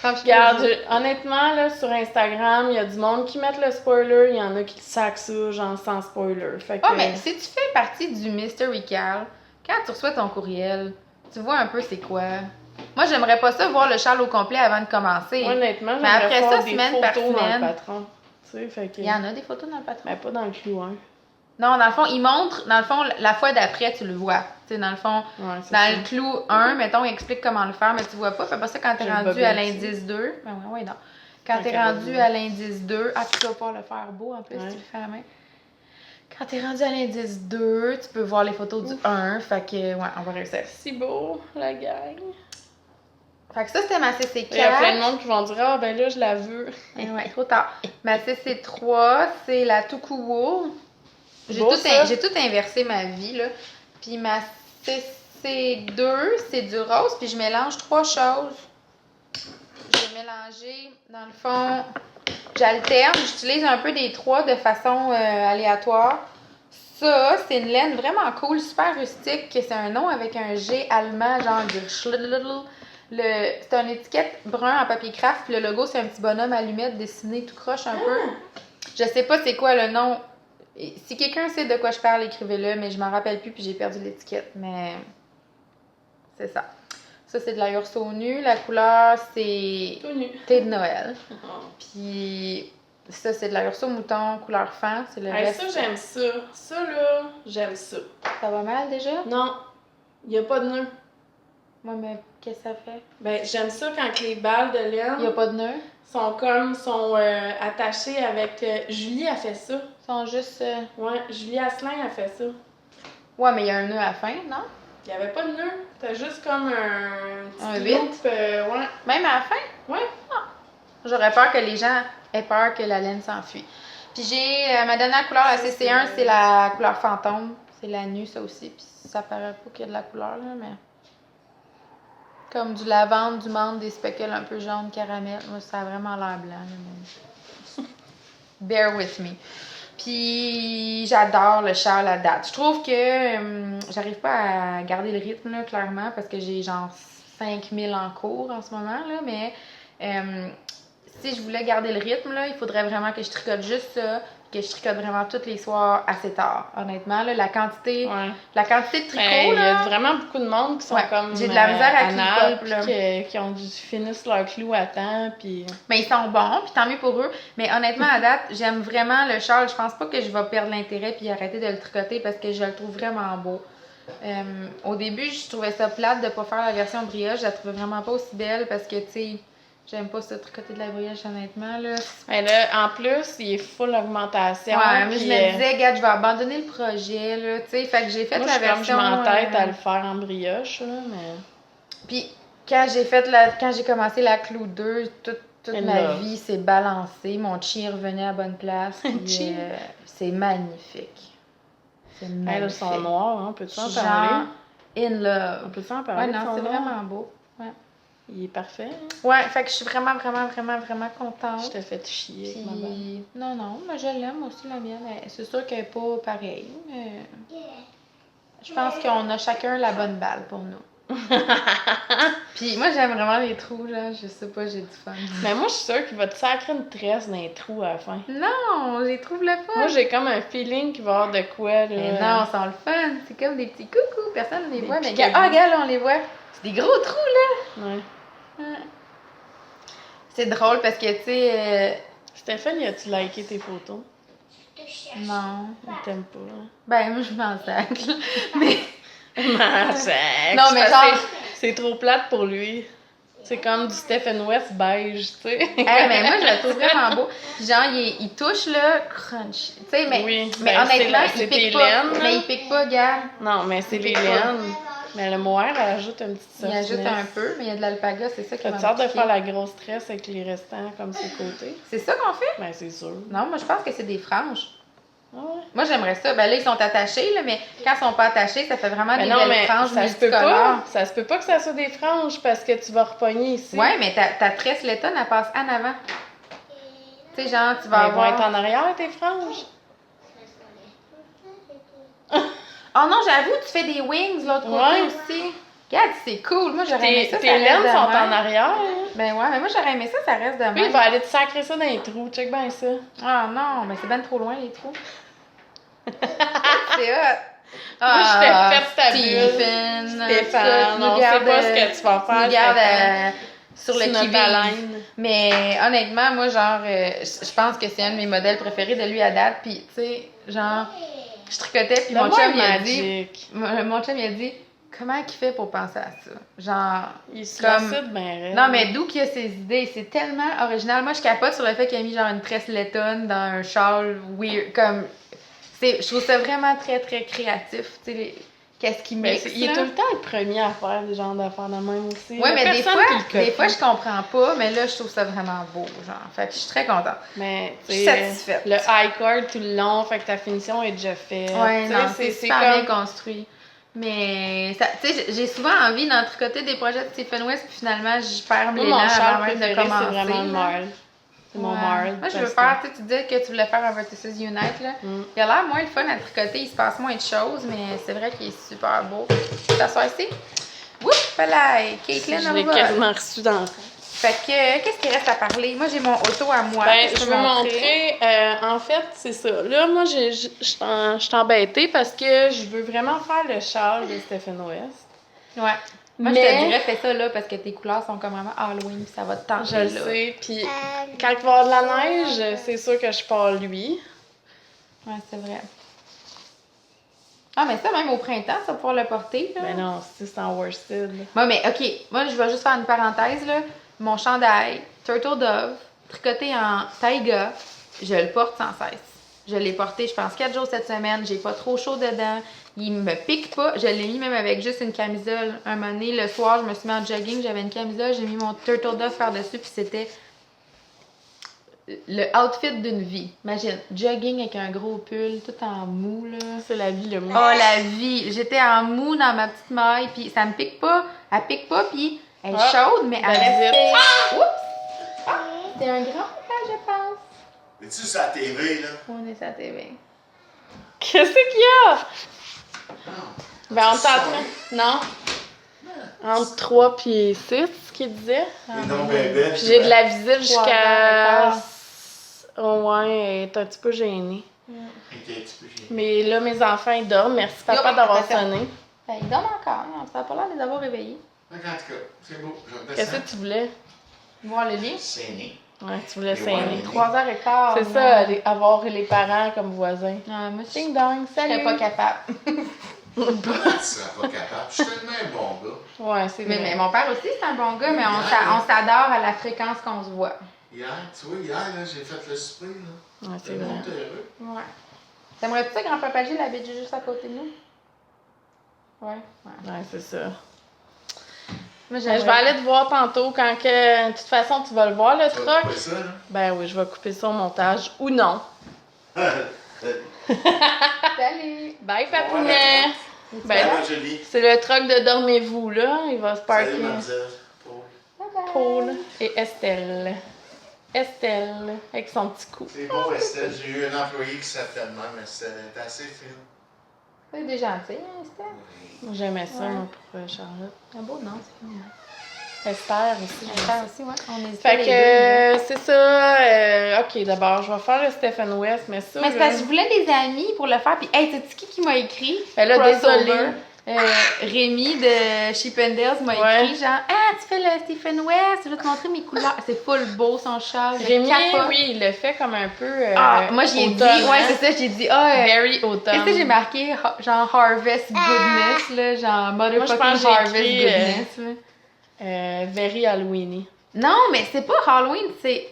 B: Regarde, honnêtement, là, sur Instagram, il y a du monde qui met le spoiler, il y en a qui sacent ça, genre sans spoiler. Fait que...
A: Ah, mais si tu fais partie du Mystery Cal, quand tu reçois ton courriel, tu vois un peu c'est quoi. Moi, j'aimerais pas ça voir le châle au complet avant de commencer.
B: Honnêtement,
A: Mais
B: j'aimerais
A: après
B: faire
A: ça,
B: des
A: semaine par
B: photos dans
A: semaine.
B: le patron. Tu sais, fait que...
A: Il y en a des photos dans le patron.
B: Mais pas dans le clou 1.
A: Non, dans le fond, il montre, dans le fond, la fois d'après, tu le vois. Tu sais, dans le fond,
B: Ouais, c'est
A: dans
B: ça.
A: le clou 1, mettons, il explique comment le faire, mais tu vois pas. Fait pas ça quand t'es
B: J'ai le
A: rendu à
B: bobet
A: l'indice 2. Ben ouais, non. Quand
B: Ok,
A: t'es rendu
B: bobet.
A: à l'indice 2, tu vas pouvoir le faire beau en plus,
B: Ouais.
A: tu le fais à la main. Quand t'es rendu à l'indice 2, tu peux voir les photos du 1. Fait que, ouais, on va réussir.
B: Si beau, la gang.
A: Fait que ça, c'était ma CC4.
B: Il y a plein de monde qui vont dire « Ah, ben là, je la veux. »
A: Ouais, trop tard. Ma CC3, c'est la Tukuwo. J'ai
B: Beau, ça.
A: tout inversé ma vie, là. Puis ma CC2, c'est du rose, puis je mélange 3 choses. J'ai mélangé, dans le fond, j'alterne, j'utilise un peu des 3 de façon aléatoire. Ça, c'est une laine vraiment cool, super rustique, c'est un nom avec un G allemand, genre du schlidl. C'est une étiquette brun en papier craft, puis le logo, c'est un petit bonhomme allumette dessiné tout croche un peu. Je sais pas c'est quoi le nom. Si quelqu'un sait de quoi je parle, écrivez-le, mais je m'en rappelle plus, puis j'ai perdu l'étiquette, mais c'est ça. Ça, c'est de la Urso nu. La couleur, c'est
B: Tout nu.
A: thé de Noël. Puis ça, c'est de la Urso mouton, couleur fan. C'est le reste.
B: Ça, j'aime ça. Ça, là, j'aime ça.
A: Ça va mal déjà?
B: Non, il n'y a pas de nœud.
A: Moi, mais qu'est-ce que ça fait?
B: Ben, j'aime ça quand les balles de laine
A: Il n'y a pas de nœud?
B: sont attachées avec... Julie a fait ça.
A: Ils sont juste...
B: Ouais, Julie Asselin a fait ça.
A: Ouais, mais il y a un nœud à la fin, non?
B: Il n'y avait pas de nœud. T'as juste comme un petit
A: 8?
B: loop, ouais.
A: Même à la fin?
B: Ouais.
A: Ah. J'aurais peur que les gens aient peur que la laine s'enfuit. Puis j'ai ma dernière couleur, la CC1, c'est la couleur fantôme. C'est la nue, ça aussi. Puis ça paraît pas qu'il y a de la couleur, là, mais... Comme du lavande, du menthe, des speckles un peu jaune, caramel. Moi, ça a vraiment l'air blanc, là, mais... Bear with me. Puis j'adore le châle à date. Je trouve que j'arrive pas à garder le rythme, là, clairement, parce que j'ai genre 5000 en cours en ce moment, là, mais si je voulais garder le rythme, là, il faudrait vraiment que je tricote juste ça, que je tricote vraiment tous les soirs assez tard. Honnêtement, là, la quantité de tricot,
B: Il y a
A: là...
B: vraiment beaucoup de monde qui sont comme
A: j'ai de la misère à
B: anal,
A: clip-hop, là.
B: qui finissent leur clou à temps, puis...
A: Mais ils sont bons, puis tant mieux pour eux. Mais honnêtement, à date, j'aime vraiment le châle. Je pense pas que je vais perdre l'intérêt puis arrêter de le tricoter parce que je le trouve vraiment beau. Au début, je trouvais ça plate de pas faire la version brioche. Je la trouvais vraiment pas aussi belle parce que, tu sais, j'aime pas ça tricoter de la brioche, honnêtement, là.
B: Mais là, en plus, il est full augmentation.
A: Ouais, mais
B: puis,
A: je me disais, regarde, je vais abandonner le projet, là, tu sais. Fait que j'ai fait
B: moi,
A: la version...
B: je m'entête à le faire en brioche, là, mais...
A: Puis, quand j'ai commencé la Clou 2, toute ma vie s'est balancée. Mon chi est revenu à la bonne place. Puis, c'est magnifique. C'est magnifique.
B: Elles sont noires, hein? Peux-tu en
A: Genre,
B: parler?
A: in love.
B: On peut-tu en parler?
A: Ouais, non, c'est
B: noir?
A: vraiment beau. Ouais.
B: Il est parfait. Hein?
A: Ouais, fait que je suis vraiment, vraiment, vraiment, vraiment contente.
B: Je t'ai fait chier avec ma mère.
A: Puis, non, moi je l'aime aussi, la mienne. C'est sûr qu'elle n'est pas pareille, mais je pense qu'on a chacun la bonne balle pour nous. Puis moi, j'aime vraiment les trous, là. Je sais pas, j'ai du fun.
B: Mais moi, je suis sûre qu'il va te sacrer une tresse dans les trous à la fin.
A: Non, j'ai trouve le fun.
B: Moi, j'ai comme un feeling qu'il va y avoir de quoi, là.
A: Mais non, ils sont le fun. C'est comme des petits coucous. Personne ne les voit. Mais
B: picabous.
A: regarde, là, on les voit. C'est des gros trous, là.
B: Ouais.
A: C'est drôle parce que, tu sais...
B: Stéphane, as-tu liké tes photos?
A: Non.
B: Il t'aime pas. Hein?
A: Ben, moi, je m'en sac. Mais...
B: Non,
A: mais genre...
B: C'est trop plate pour lui. C'est comme du Stephen West beige, tu sais.
A: Hey, mais moi, je le trouve vraiment beau. Puis genre, il touche, là, crunch. Tu sais, mais,
B: Oui,
A: mais
B: ben,
A: honnêtement,
B: c'est
A: il pique
B: tes
A: pas.
B: laines,
A: Mais
B: là.
A: il pique pas, gars.
B: Non, mais c'est les
A: pique pas.
B: laines. Mais le mohair, elle ajoute un petit
A: Il
B: softness.
A: ajoute un peu, mais il y a de l'alpaga, c'est ça qui m'a
B: T'as-tu hâte de
A: piqué.
B: faire la grosse tresse avec les restants comme sur le côté?
A: C'est ça qu'on fait?
B: Ben, c'est sûr.
A: Non, moi, je pense que c'est des franges.
B: Ah ouais.
A: Moi, j'aimerais ça. Ben là, ils sont attachés, là, mais quand ils sont pas attachés, ça fait vraiment
B: Mais
A: des
B: non,
A: belles
B: mais
A: franges
B: ça se peut
A: multicolores.
B: pas. Ça se peut pas que ça soit des franges parce que tu vas repogner ici.
A: Ouais, mais ta tresse lettonne, elle passe en avant. Tu sais, genre, tu
B: Mais
A: vas
B: elles vont
A: avoir...
B: être en arrière, tes franges.
A: Oh non, j'avoue, tu fais des wings de l'autre côté
B: Ouais.
A: aussi. Regarde, c'est cool. Moi, j'aurais aimé ça,
B: Tes
A: ça reste
B: laines
A: de
B: sont en
A: même.
B: arrière. Hein?
A: Ben ouais, mais moi, j'aurais aimé ça, ça reste de
B: Puis il
A: même.
B: va aller te sacrer ça dans les trous. Check bien ça.
A: Ah non, mais c'est ben trop loin, les trous. C'est hot.
B: Moi, je t'ai fait ta bulle.
A: Stephen.
B: Stéphane, on sait pas ce que tu vas faire.
A: Tu gardes
B: Stéphane.
A: sur le
B: C'est notre
A: qui-vive.
B: haleine.
A: Mais honnêtement, moi, genre, je pense que c'est un de mes modèles préférés de lui à date. Puis, tu sais, genre, je tricotais, puis mon
B: Donne-moi
A: chum,
B: un
A: il a dit...
B: Magic.
A: Mon chum, il a dit, comment il fait pour penser à ça? Genre...
B: Il se
A: Comme-
B: l'acide bien raide.
A: Non, mais d'où qu'il a ses idées? C'est tellement original. Moi, je capote sur le fait qu'il a mis genre une tresse lettonne dans un châle weird. Comme, je trouve ça vraiment très, très créatif. Tu sais, qu'est-ce qu'il
B: Mais
A: mixe,
B: il est
A: là.
B: tout le temps le premier à faire des genres d'affaires de même aussi.
A: Ouais, mais des fois,
B: je
A: je comprends pas, mais là, je trouve ça vraiment beau, genre. Fait que je suis très contente.
B: Mais,
A: Je suis satisfaite.
B: Le high cord tout le long, fait que ta finition est déjà faite.
A: Ouais,
B: T'sais,
A: non, c'est super bien construit. Mais, tu sais, j'ai souvent envie d'en tricoter des projets de Stephen West, puis finalement, je perds
B: Moi,
A: l'élan
B: mon
A: avant
B: châle
A: même de
B: préféré,
A: commencer.
B: c'est vraiment le
A: là.
B: marl. C'est mon marl.
A: Moi, je veux faire, tu disais que tu voulais faire un Vertices Unite, là. Il a l'air moins le fun à tricoter, il se passe moins de choses, mais c'est vrai qu'il est super beau. T'assois ici? Oups, là, Caitlin,
B: Je l'ai quasiment reçu dans le
A: Fait que, qu'est-ce qu'il reste à parler? Moi, j'ai mon auto à moi.
B: Ben,
A: que
B: je
A: peux
B: veux montrer. En fait, c'est ça. Là, moi, je suis embêtée parce que je veux vraiment faire le châle de Stephen West.
A: Ouais. Moi,
B: Mais-
A: je te dirais, fais ça là parce que tes couleurs sont comme vraiment Halloween puis ça va te tenter.
B: Je le
A: là.
B: sais. Puis quand il va y avoir de la neige, c'est sûr que je pars lui.
A: Ouais, c'est vrai. Ah, mais ça, même au printemps, tu vas pouvoir le porter. Là.
B: Ben non, c'est en worsted.
A: Moi, mais OK. Moi, je vais juste faire une parenthèse. Là. Mon chandail, Turtle Dove, tricoté en taiga, je le porte sans cesse. Je l'ai porté, je pense, 4 jours cette semaine. J'ai pas trop chaud dedans. Il me pique pas. Je l'ai mis même avec juste une camisole. Un moment donné, le soir, je me suis mis en jogging. J'avais une camisole. J'ai mis mon Turtle Dove par-dessus. Puis c'était le outfit d'une vie. Imagine, jogging avec un gros pull, tout en mou, là.
B: C'est la vie, le mot.
A: Oh, la vie! J'étais en mou dans ma petite maille. Puis ça me pique pas. Elle pique pas. Puis elle est chaude, mais elle restait... Oups! Ah, c'est un grand papa, je pense.
D: Es-tu sur la TV, là?
A: On est sur la TV.
B: Qu'est-ce qu'il y a? Ben, on
D: C'est ça.
B: t'entend. Non? Entre 3 et 6, qu'il disait.
D: Les noms bébés.
B: Puis j'ai de la visite jusqu'à.
A: 3h15.
B: Oh, ouais, elle est un petit peu gênée.
D: Okay, tu peux chier.
B: Mais là, mes enfants, ils dorment. Merci, papa,
A: Yo,
B: d'avoir
A: attends.
B: sonné.
A: Ben, ils dorment encore. Hein. Ça n'a pas l'air de les avoir réveillés.
D: Donc, en tout cas, c'est beau. Je
B: Qu'est-ce
D: redescends.
B: que tu voulais?
A: Voir le lit.
D: Saigné.
B: Ouais, tu voulais
D: Et
B: saigner.
D: ouais.
A: 3h15.
B: C'est ça, avoir les parents comme voisins.
A: Ah, moi, je
B: Ding dong,
A: serais
B: salut!
A: pas capable.
D: Tu seras pas capable. Je suis tellement un bon gars.
B: Ouais, c'est vrai.
A: Mais mon père aussi, c'est un bon gars, mais on s'adore à la fréquence qu'on se voit.
D: Hier, tu vois, là, j'ai fait le souper, là.
B: Ouais, c'est
D: Le
B: vrai.
D: monde était heureux.
A: Ouais. T'aimerais-tu ça, grand-papa Gilles habite juste à côté de nous? Ouais.
B: Ouais, c'est ça.
A: Moi,
B: Je vais aller te voir tantôt quand que. De toute façon, tu vas le voir, le
D: Tu vas
B: truc.
D: couper ça, là?
B: Ben oui, je vais couper ça au montage. Ou non.
A: Salut!
B: Bye,
D: Ouais,
B: papounet! Ben,
D: Salut, Julie.
B: c'est le truc de dormez-vous, là. Il va se parker.
D: Salut, mademoiselle. Paul.
A: Bye-bye!
B: Paul et Estelle. Estelle, avec son petit cou.
D: C'est beau, Estelle. J'ai eu un employé qui s'appelle tellement, mais c'était assez fine.
A: C'est des gentils, hein, Estelle?
D: Oui.
B: J'aimais ça,
A: Ouais.
B: moi, pour Charlotte.
A: Un beau nom, c'est fini.
B: Esther aussi, j'aime ça.
A: Estelle aussi, ouais. On hésite
B: Fait
A: les
B: que
A: deux,
B: c'est ça. Ok, d'abord, je vais faire le Stephen West, mais ça.
A: mais c'est
B: là-
A: parce que je voulais des amis pour le faire. Puis, hey, sais-tu qui m'a écrit?
B: Ben là,
A: Crossover.
B: désolée.
A: Rémi de Chippendales m'a
B: Ouais.
A: écrit genre ah tu fais le Stephen West, je vais te montrer mes couleurs. C'est full beau son châle. je
B: Rémi,
A: capote.
B: oui, il le fait comme un peu.
A: Ah, moi j'ai dit,
B: automne,
A: ouais
B: hein.
A: c'est ça, j'ai dit ah
B: Very automne.
A: qu'est-ce que j'ai marqué genre Harvest Goodness là, genre
B: Moi, je pense
A: motherfucking
B: que j'ai
A: Harvest
B: écrit,
A: Goodness. là.
B: Very Halloweeny.
A: Non mais c'est pas Halloween, c'est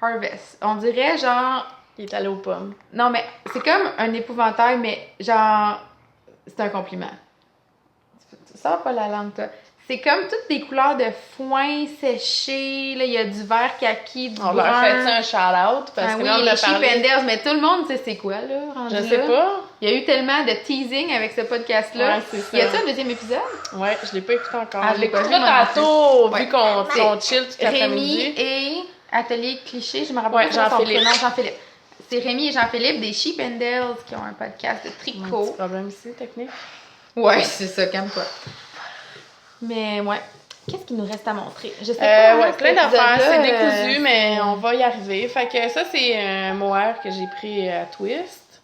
A: Harvest. On dirait genre
B: Il est allé aux pommes.
A: non mais c'est comme un épouvantail mais genre c'est un compliment. Tu sors pas la langue, toi. C'est comme toutes des couleurs de foin séché. Là, il y a du vert kaki, du
B: On
A: brun.
B: leur fait un shout-out parce
A: Ah
B: que
A: oui,
B: là, on
A: les
B: a parlé.
A: Sheependers, mais tout le monde sait c'est quoi, là, rendu
B: Je sais
A: là.
B: pas.
A: Il y a eu tellement de teasing avec ce podcast-là.
B: Ouais, c'est ça.
A: Y a-tu un deuxième épisode?
B: Ouais, je l'ai pas écouté encore.
A: Ah, je l'ai pas vu,
B: écouté
A: moi non
B: tantôt,
A: plus.
B: vu qu'on
A: C'est
B: qu'on chill toute
A: Rémi
B: l'après-midi.
A: et Atelier Cliché, je me rappelle
B: Ouais,
A: pas son
B: Jean-Philippe.
A: prénom, Jean-Philippe. C'est Rémi et Jean-Philippe des Sheependales qui ont un podcast de
B: Un
A: tricot.
B: petit problème ici, technique.
A: Ouais, c'est ça, calme-toi. Mais ouais. Qu'est-ce qu'il nous reste à montrer? Je sais pas.
B: Ouais,
A: hein,
B: plein
A: cet
B: d'affaires, c'est
A: épisode-là,
B: décousu, mais on va y arriver. Fait que ça, c'est un mohair que j'ai pris à Twist.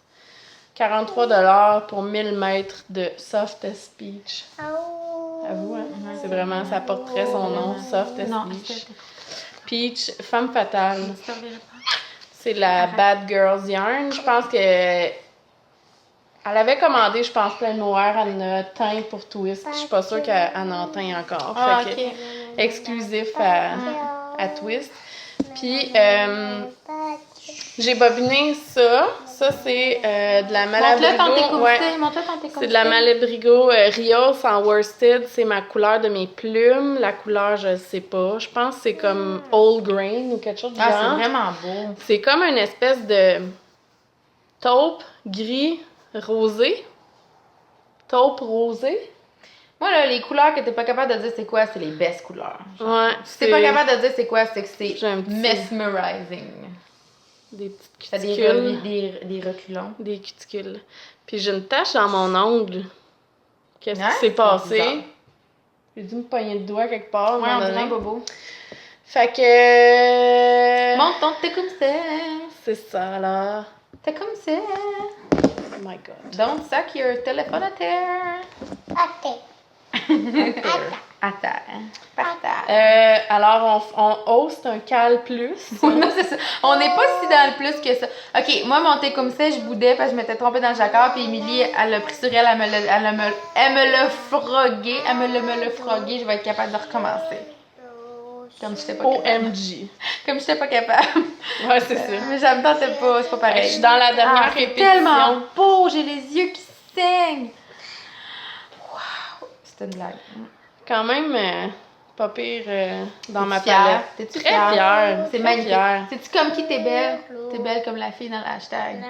B: 43$ pour 1000 mètres de Softest Peach. À vous, hein? C'est vraiment, ça porterait son nom, Softest
A: Non,
B: Peach. Peach, femme fatale.
A: je te reverrai pas.
B: C'est la Bad Girls Yarn. Je pense que elle avait commandé, je pense, plein de mohair à notre teint pour Twist. Je suis pas sûre qu'elle en teint encore.
A: Ah,
B: Fait que,
A: ok.
B: exclusif à Twist. Puis, j'ai bobiné ça Ça, c'est de la
A: Montre-le ton
B: Malabrigo.
A: Tecumseh. Montre-le ton Tecumseh.
B: C'est de la Malabrigo Rios en worsted. C'est ma couleur de mes plumes. La couleur, je sais pas. Je pense que c'est comme Old Grain ou quelque chose du genre.
A: Ah, c'est vraiment beau.
B: C'est comme une espèce de taupe gris rosé. Taupe rosé.
A: Moi, là, les couleurs que t'es pas capable de dire c'est quoi, c'est les best couleurs.
B: Ouais.
A: Si t'es pas capable de dire c'est quoi, c'est que c'est
B: J'ai un petit-
A: mesmerizing.
B: Des petites
A: T'as
B: cuticules.
A: des reculons.
B: Des cuticules. Puis j'ai une tache dans mon ongle. Qu'est-ce
A: Ouais,
B: qui s'est
A: c'est
B: passé?
A: bizarre.
B: J'ai dû me pogner le doigt quelque part. à un
A: Ouais,
B: moment
A: on dirait
B: donné.
A: un bobo.
B: Fait que.
A: Montre ton Tecumseh.
B: C'est ça, là.
A: Tecumseh.
B: Oh my god.
A: Don't suck your téléphone à terre.
C: Attends.
A: À terre. Par terre.
B: Alors, on host un cal plus.
A: Non, c'est ça. On n'est pas si dans le plus que ça. OK, moi, mon Tecumseh, je boudais parce que je m'étais trompée dans le jacquard. Puis Émilie, elle l'a pris sur elle. Elle me l'a frogué. Elle me l'a frogué. Je vais être capable de recommencer. Comme j'étais pas capable.
B: OMG.
A: Comme j'étais pas capable.
B: Ouais, c'est ça.
A: Mais ça me tentait pas. C'est pas pareil.
B: Je suis dans la dernière
A: c'est
B: répétition.
A: tellement beau. J'ai les yeux qui saignent. Wow. C'était une blague.
B: Quand même, pas pire dans ma
A: Fière.
B: palette.
A: T'es-tu
B: Très
A: fière?
B: fière.
A: C'est
B: très
A: magnifique.
B: fière.
A: Sais-tu comme qui t'es belle? T'es belle comme la fille dans le hashtag.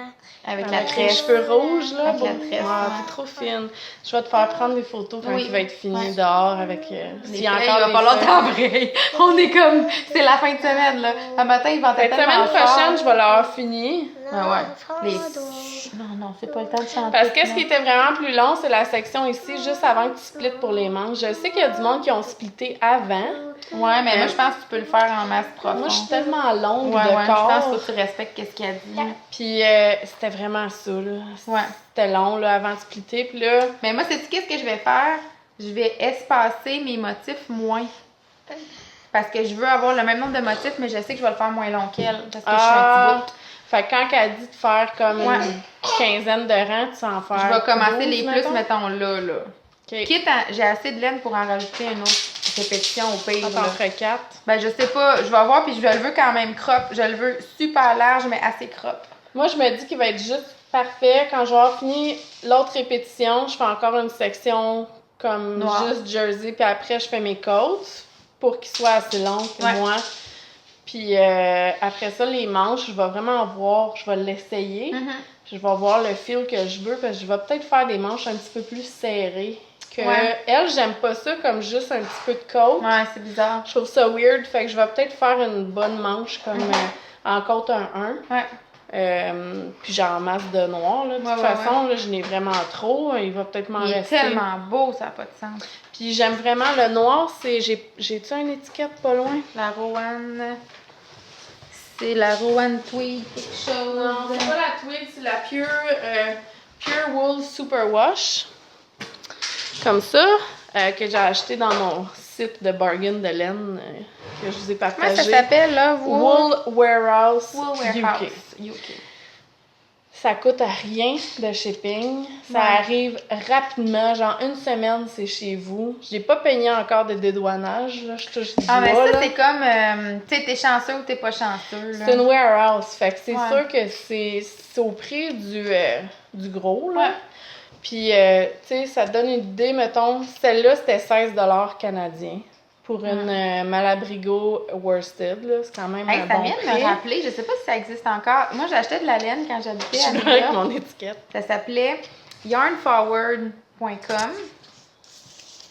A: Avec la
B: Avec les
A: tresse.
B: cheveux rouges, là.
A: Avec la
B: bon.
A: tresse,
B: Ouais,
A: ouais.
B: t'es trop fine. Je vais te faire prendre des photos quand
A: Oui.
B: il va être fini
A: Ouais.
B: dehors avec.
A: Les
B: s'il y a
A: feuilles,
B: encore
A: il va
B: des
A: falloir
B: feuilles.
A: t'embrayer. On est comme. C'est la fin de semaine, là. Un matin, il va
B: Cette
A: tellement
B: semaine prochaine,
A: fort.
B: je vais l'avoir fini.
A: Ah ouais. Les... Non, c'est pas le temps de chanter.
B: Parce que ce
A: non.
B: qui était vraiment plus long, c'est la section ici, juste avant que tu splits pour les manches. Je sais qu'il y a du monde qui ont splitté avant.
A: Ouais, mais moi, je pense que tu peux le faire en masse profonde.
B: Moi, je suis tellement longue
A: Ouais,
B: de
A: ouais,
B: corps.
A: je pense qu'il faut que tu respectes ce qu'il a dit.
B: Puis c'était vraiment ça, là.
A: Ouais.
B: C'était long, là, avant de splitter. Puis là,
A: Mais moi, sais-tu qu'est-ce que je vais faire? Je vais espacer mes motifs moins. Parce que je veux avoir le même nombre de motifs, mais je sais que je vais le faire moins long qu'elle. Parce que je suis un petit bout.
B: Fait que quand elle dit de faire comme
A: Ouais.
B: une quinzaine de rangs, tu vas en faire.
A: Je vais commencer
B: 12,
A: les plus, mettons, là.
B: OK.
A: Quitte à... J'ai assez de laine pour en rajouter une autre répétition au pire.
B: T'en
A: là.
B: ferais 4.
A: Ben, je sais pas. Je vais voir, puis je le veux quand même crop. Je le veux super large, mais assez crop.
B: Moi, je me dis qu'il va être juste parfait. Quand je vais avoir fini l'autre répétition, je fais encore une section comme
A: Noir.
B: juste jersey, puis après, je fais mes côtes pour qu'ils soient assez longs pour
A: Ouais.
B: moi. Puis après ça, les manches, je vais vraiment voir, je vais l'essayer. Je vais voir le fil que je veux, parce que je vais peut-être faire des manches un petit peu plus serrées. Que
A: Ouais.
B: elle, j'aime pas ça comme juste un petit peu de côte.
A: Ouais, c'est bizarre.
B: Je trouve ça weird, fait que je vais peut-être faire une bonne manche comme en côte 1-1.
A: Ouais.
B: Puis j'en masse de noir, là. De toute façon, là, je n'ai vraiment trop. Il va peut-être m'en
A: Il est
B: rester.
A: tellement beau, ça n'a pas de sens.
B: Puis j'aime vraiment le noir. J'ai-tu une étiquette pas loin?
A: La Rowan... C'est la Rowan Tweed, quelque chose.
B: Non, c'est pas la Tweed, c'est la Pure Wool Superwash. Comme ça, que j'ai acheté dans mon site de bargain de laine que je vous ai
A: Comment
B: partagé.
A: ça s'appelle, là?
B: Wool Warehouse,
A: Wool Warehouse
B: UK.
A: UK.
B: Ça coûte à rien de shipping. Ça
A: Ouais.
B: arrive rapidement. Genre, une semaine, c'est chez vous. J'ai pas payé encore de dédouanage. Là. Je touche du
A: Ah, mais
B: bois,
A: ça,
B: là.
A: c'est comme, tu sais, t'es chanceux ou t'es pas chanceux, là.
B: C'est une warehouse. Fait que c'est
A: Ouais.
B: sûr que c'est au prix du gros, là.
A: Ouais.
B: Puis, tu sais, ça donne une idée, mettons. Celle-là, c'était 16 $ canadiens pour une Malabrigo worsted, là. C'est quand même
A: Hey,
B: un
A: ça
B: bon
A: vient de
B: prix.
A: me rappeler, je sais pas si ça existe encore. Moi, j'achetais de la laine quand j'habitais
B: Je
A: à
B: suis
A: New
B: avec
A: York.
B: mon étiquette.
A: Ça s'appelait yarnforward.com.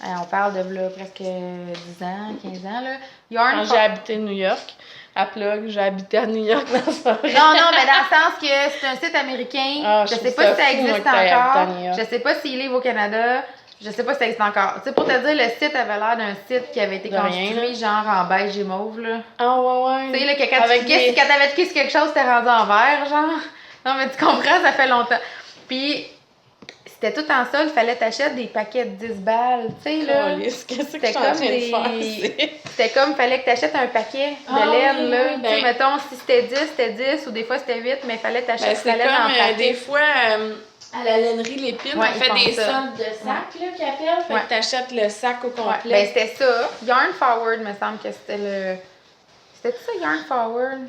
A: On parle de là, presque 10 ans, 15 ans. Là.
B: Quand j'ai habité New York, à Plug, j'ai habité à New York dans ce moment.
A: Non, mais dans le sens que c'est un site américain.
B: Ah,
A: je
B: je
A: sais
B: trouve
A: pas si
B: ça
A: ça
B: fou, moi,
A: existe
B: que t'aies habité à
A: encore.
B: New York.
A: Je sais pas s'il est au Canada. Je sais pas si ça existe encore. Tu sais, pour te dire, le site avait l'air d'un site qui avait été
B: De rien,
A: construit genre en beige et mauve, là.
B: Ah ouais.
A: Tu sais, là, que quand
B: Avec
A: tu cliquais,
B: des-
A: quand t'avais cliqué sur quelque chose, c'était rendu en vert, genre. Non, mais tu comprends, ça fait longtemps. Puis, c'était tout en solde, fallait t'acheter des paquets de 10 balles, tu sais, là.
B: Calisse, qu'est-ce que je
A: C'était
B: suis en train
A: comme
B: de
A: des...
B: faire?
A: C'était comme, fallait que t'achètes un paquet de
B: Ah
A: laine,
B: oui,
A: là.
B: oui,
A: Tu sais,
B: ben-
A: mettons, si c'était 10, c'était 10, ou des fois c'était 8, mais fallait t'acheter
B: Ben,
A: ta
B: c'est
A: laine en
B: comme
A: paquet.
B: des fois à la lainerie Lépine,
A: Ouais,
B: on
A: ils
B: fait
A: font
B: des
A: ça.
B: soldes de sac là qu'ils appellent. Fait
A: Ouais.
B: que t'achètes le sac au
A: Ouais,
B: complet.
A: ben c'était ça. Yarn Forward, me semble que c'était le... C'était ça, Yarn Forward?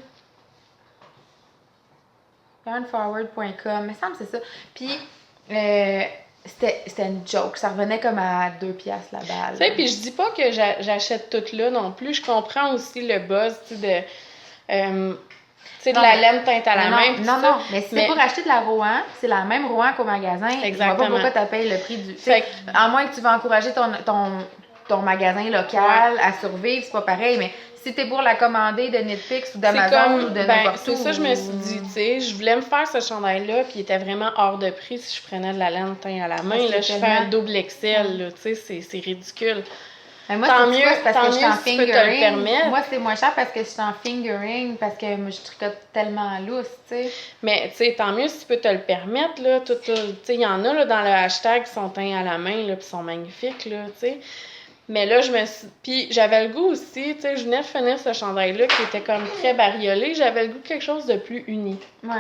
A: Yarnforward.com, il me semble que c'est ça. Puis, c'était une joke. Ça revenait comme à 2$ la balle.
B: Tu sais, puis je dis pas que j'achète tout là non plus. Je comprends aussi le buzz, tu sais, de la laine teinte à la main.
A: Non, mais si c'est pour acheter de la Rouen, c'est la même Rouen qu'au magasin.
B: Exactement.
A: Je vois pas pourquoi tu payes le prix du... À moins que tu veux encourager ton magasin local à survivre, c'est pas pareil, mais si t'es pour la commander de Netflix ou d'Amazon ou de n'importe où...
B: C'est ça, je me suis dit, tu sais, je voulais me faire ce chandail-là, puis il était vraiment hors de prix si je prenais de la laine teinte à la main. Là, je fais un double XL, là, tu sais, c'est ridicule.
A: Mais moi,
B: tant mieux,
A: parce que je suis en
B: si tu peux te le permettre.
A: Moi, c'est moins cher parce que je suis en fingering, parce que moi, je tricote tellement lousse, tu sais.
B: Mais, tu sais, tant mieux si tu peux te le permettre, là. Tu sais, il y en a, là, dans le hashtag qui sont teints à la main, là, puis sont magnifiques, là, tu sais. Mais là, puis j'avais le goût aussi, tu sais, je venais de finir ce chandail-là qui était comme très bariolé. J'avais le goût de quelque chose de plus uni.
A: Ouais.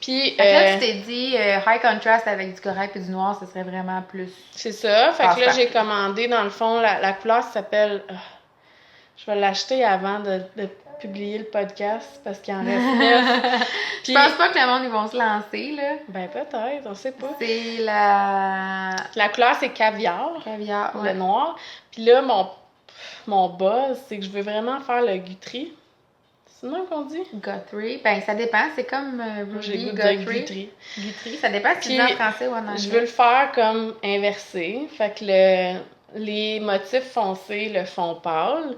B: Puis,
A: là, tu t'es dit, high contrast avec du corail et du noir, ce serait vraiment plus...
B: C'est ça. Fait que là, j'ai commandé, dans le fond, la couleur s'appelle... je vais l'acheter avant de publier le podcast parce qu'il en reste 9.
A: Je pense pas que le monde, ils vont se lancer, là.
B: Ben, peut-être, on sait pas.
A: C'est la...
B: La couleur, c'est caviar.
A: Caviar,
B: le noir. Puis là, mon buzz, c'est que je veux vraiment faire le Guthrie. C'est le nom qu'on dit?
A: Guthrie. Ben, ça dépend. C'est comme Ruby, Guthrie. Guthrie. Ça dépend si tu dis en français ou en anglais.
B: Je veux le faire comme inversé. Fait que les motifs foncés, le fond pâle.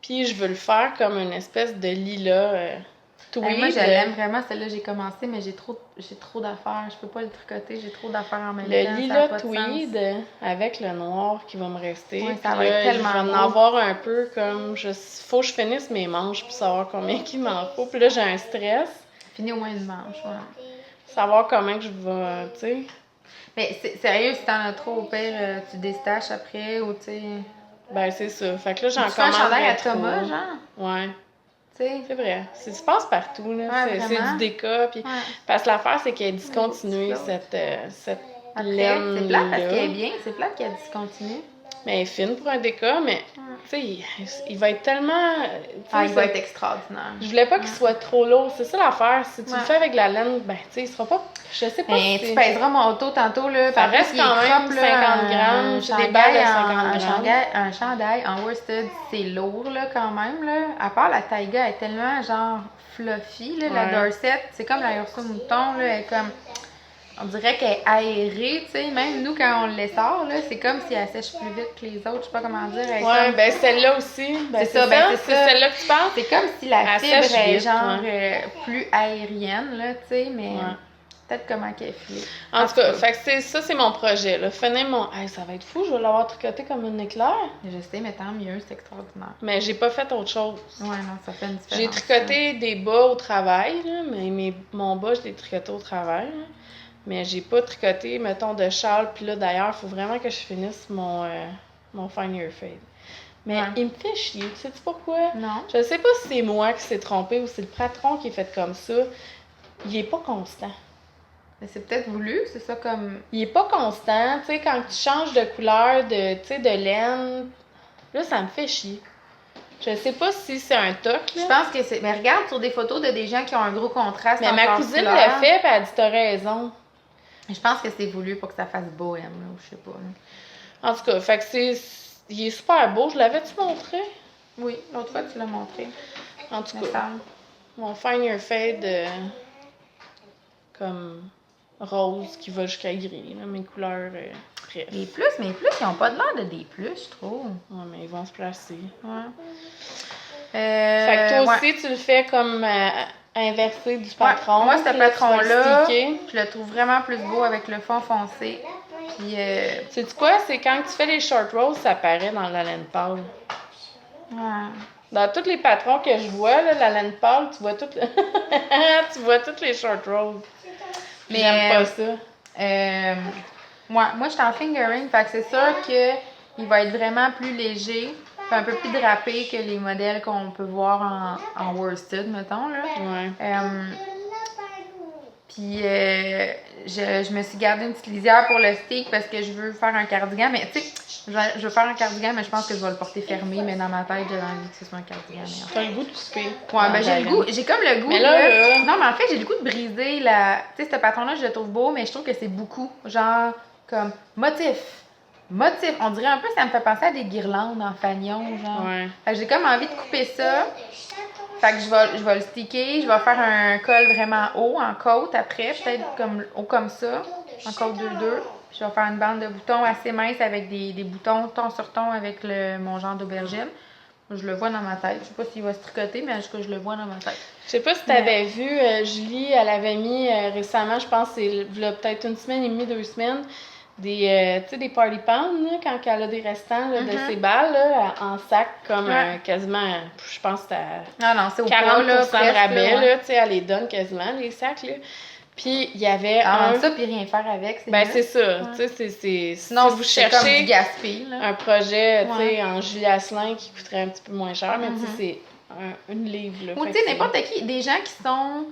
B: Puis je veux le faire comme une espèce de lilas tweed.
A: Moi, je l'aime vraiment. Celle-là, j'ai commencé, mais j'ai trop d'affaires. Je peux pas le tricoter. J'ai trop d'affaires en même temps.
B: Le lilas tweed avec le noir qui va me rester.
A: Ouais, ça va être tellement
B: je vais en avoir un peu comme... Faut que je finisse mes manches pour savoir combien qu'il m'en faut. Puis là, j'ai un stress.
A: Finis au moins une manche, ouais.
B: Savoir comment que je vais, tu sais...
A: Mais sérieux, si t'en as trop, au pire, tu déstaches après ou tu sais...
B: Ben, c'est ça. Fait que là, j'en
A: commande. Tu fais un chandail à
B: trop.
A: Thomas, genre?
B: Ouais.
A: T'sais.
B: C'est vrai. Ça se passe partout, là.
A: Ouais,
B: c'est du déca. Puis... Parce que l'affaire, c'est qu'elle est discontinuée, cette laine.
A: C'est plate parce qu'elle est bien. C'est plate qu'elle discontinue.
B: Mais elle est fine pour un déca, mais tu sais, il va être tellement...
A: il va être extraordinaire.
B: Je voulais pas qu'il soit trop lourd. C'est ça l'affaire. Si tu le fais avec la laine, ben, tu sais, il sera pas... Je sais pas
A: si tu pèseras mon auto tantôt, là.
B: Ça reste quand même 50 grammes. C'est des balles de 50 grammes.
A: Un chandail en worsted, c'est lourd, là, quand même, là. À part la taiga, elle est tellement, genre, fluffy, là. La Dorset, c'est comme la Ursa Mouton, là. Elle est comme... On dirait qu'elle est aérée, tu sais. Même nous, quand on les sort, là, c'est comme si elle sèche plus vite que les autres. Je sais pas comment dire.
B: Ouais, ben celle-là aussi. Ben, c'est celle-là que tu parles.
A: C'est comme si la fibre est
B: vite,
A: genre plus aérienne, là, tu sais, mais peut-être comment qu'elle est filée.
B: En tout cas, fait que ça, c'est mon projet, là. Finir mon... Hey, ça va être fou, je vais l'avoir tricoté comme une éclair.
A: Je sais, mais tant mieux, c'est extraordinaire.
B: Mais j'ai pas fait autre chose.
A: Ouais, non, ça fait une différence.
B: J'ai tricoté des bas au travail, là, mais mon bas, je l'ai tricoté au travail, là. Mais j'ai pas tricoté, mettons, de châle. Puis là, d'ailleurs, il faut vraiment que je finisse mon Find Your Fade. Mais il me fait chier. Tu sais pourquoi?
A: Non.
B: Je sais pas si c'est moi qui s'est trompé ou si c'est le patron qui est fait comme ça. Il est pas constant.
A: Mais c'est peut-être voulu, c'est ça comme...
B: Il est pas constant. Tu sais, quand tu changes de couleur, de laine, là, ça me fait chier. Je sais pas si c'est un toc, là.
A: Je pense que c'est... Mais regarde sur des photos de des gens qui ont un gros contraste.
B: Mais ma cousine l'a fait, puis elle dit t'as raison.
A: Je pense que c'est voulu pour que ça fasse bohème, là, ou je sais pas. Là.
B: En tout cas, fait que il est super beau. Je l'avais-tu montré?
A: Oui, l'autre fois, tu l'as montré.
B: En tout cas, mon Find Your Fade comme rose qui va jusqu'à gris, là, mes couleurs, bref.
A: Les plus, ils ont pas de l'air de des plus, je trouve.
B: Ouais, mais ils vont se placer.
A: Ouais.
B: Fait que toi aussi, tu le fais comme... inversé du patron.
A: Moi, ce patron-là, je le trouve vraiment plus beau avec le fond foncé. Puis,
B: sais-tu quoi? C'est quand tu fais les short rolls, ça paraît dans la laine pâle.
A: Ouais.
B: Dans tous les patrons que je vois, là, la laine pâle, tu vois toutes tu vois toutes les short rolls. Mais j'aime pas ça.
A: Moi, je suis en fingering, fait que c'est sûr qu'il va être vraiment plus léger. Un peu plus drapé que les modèles qu'on peut voir en worsted, mettons, là.
B: Ouais.
A: Puis Puis je me suis gardé une petite lisière pour le steak parce que je veux faire un cardigan. Mais tu sais, je veux faire un cardigan, mais je pense que je vais le porter fermé. Mais dans ma tête, j'ai envie que ce soit un cardigan.
B: T'as le goût de couper.
A: Ouais, ben j'ai comme le goût.
B: Mais là,
A: Non, mais en fait, j'ai le goût de briser la. Tu sais, ce patron-là, je le trouve beau, mais je trouve que c'est beaucoup. Genre, comme motif. On dirait un peu, ça me fait penser à des guirlandes en fanion, genre.
B: Ouais.
A: Fait que j'ai comme envie de couper ça. Fait que je vais le sticker, je vais faire un col vraiment haut, en côte après, peut-être comme haut comme ça, en côte 2-2. Je vais faire une bande de boutons assez mince avec des boutons ton sur ton avec mon genre d'aubergine. Je le vois dans ma tête. Je sais pas s'il va se tricoter, mais en tout cas, je le vois dans ma tête.
B: Je sais pas si t'avais vu, Julie, elle avait mis récemment, je pense c'est peut-être une semaine et demie, 2 semaines, des party pounds, là, quand elle a des restants là, de ses balles, là, en sac, comme quasiment, je pense que c'était
A: Non, c'est au
B: 40%
A: poids, là,
B: de rabais,
A: là,
B: là, tu sais, elle les donne quasiment, les sacs, là. Puis, il y avait
A: ça, puis rien faire avec, c'est
B: ben,
A: mieux.
B: c'est ça,
A: Ouais.
B: tu sais,
A: Sinon,
B: si vous
A: c'est comme du
B: cherchez
A: gaspille, là.
B: un projet, tu sais, en Julie Asselin qui coûterait un petit peu moins cher, mais tu sais, c'est une livre, là.
A: Ou
B: Fait
A: tu sais,
B: que
A: n'importe qui, des gens qui sont.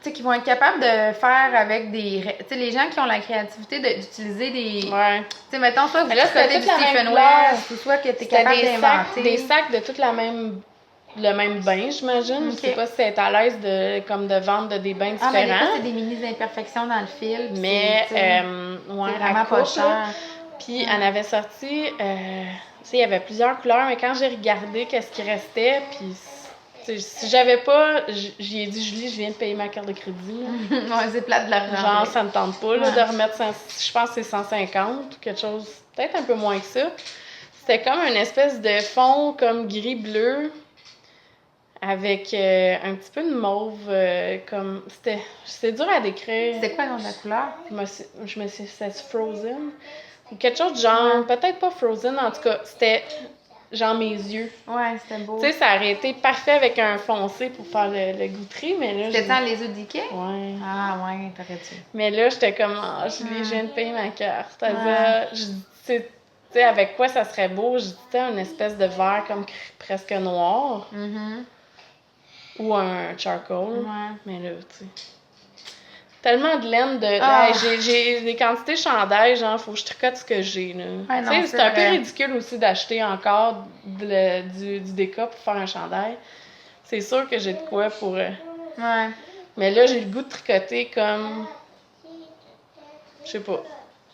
A: Tu sais, qui vont être capables de faire avec des. Tu sais, les gens qui ont la créativité d'utiliser des.
B: Ouais.
A: Tu sais, mettons, soit vous
B: Mais là, c'était
A: tricotez du
B: toute la même
A: Stephen
B: couleur.
A: West, ou soit que tu es
B: C'était
A: capable
B: des
A: d'inventer.
B: sacs de toute le même bain, j'imagine.
A: Ok.
B: Je sais pas si c'est à l'aise de vendre des bains
A: Ah, mais des
B: différents.
A: fois, c'est des mini-imperfections dans le fil. puis
B: Mais,
A: c'est, tu sais,
B: ouais,
A: c'est vraiment
B: à
A: pas
B: coupe, là.
A: cher.
B: Puis, elle avait sorti, tu sais, il y avait plusieurs couleurs, mais quand j'ai regardé qu'est-ce qui restait, puis, tu sais, si j'avais pas, j'y ai dit, Julie, je viens de payer ma carte de crédit. Là.
A: Ouais, c'est plate de l'argent.
B: Genre, ça me tente pas là,
A: Ouais.
B: de remettre, je pense que c'est 150 ou quelque chose, peut-être un peu moins que ça. C'était comme une espèce de fond comme gris-bleu avec un petit peu de mauve, comme, c'était dur à décrire.
A: C'est quoi le nom de la couleur?
B: Je me suis c'est Frozen ou quelque chose de genre, peut-être pas Frozen, en tout cas, c'était genre mes yeux.
A: Ouais, c'était beau.
B: Tu sais, ça aurait été parfait avec un foncé pour faire le goûterie, mais là...
A: C'était ça les œufs d'Ikea?
B: Ouais.
A: Ah, ouais, t'aurais dû.
B: Mais là, j'étais comme, je viens de payer ma carte.
A: Ouais.
B: Je dis, tu sais, avec quoi ça serait beau? Je dis, une espèce de vert comme presque noir
A: Mm-hmm.
B: ou un charcoal.
A: Ouais.
B: Mais là, tu sais... Tellement de laine de...
A: Ah.
B: Hey, j'ai des quantités chandail, genre, faut que je tricote ce que j'ai, là.
A: Ouais,
B: Tu
A: non,
B: sais,
A: c'est
B: c'est un peu
A: vrai.
B: ridicule aussi d'acheter encore du déca pour faire un chandail. C'est sûr que j'ai de quoi pour...
A: Ouais.
B: Mais là, j'ai le goût de tricoter comme... Je sais pas.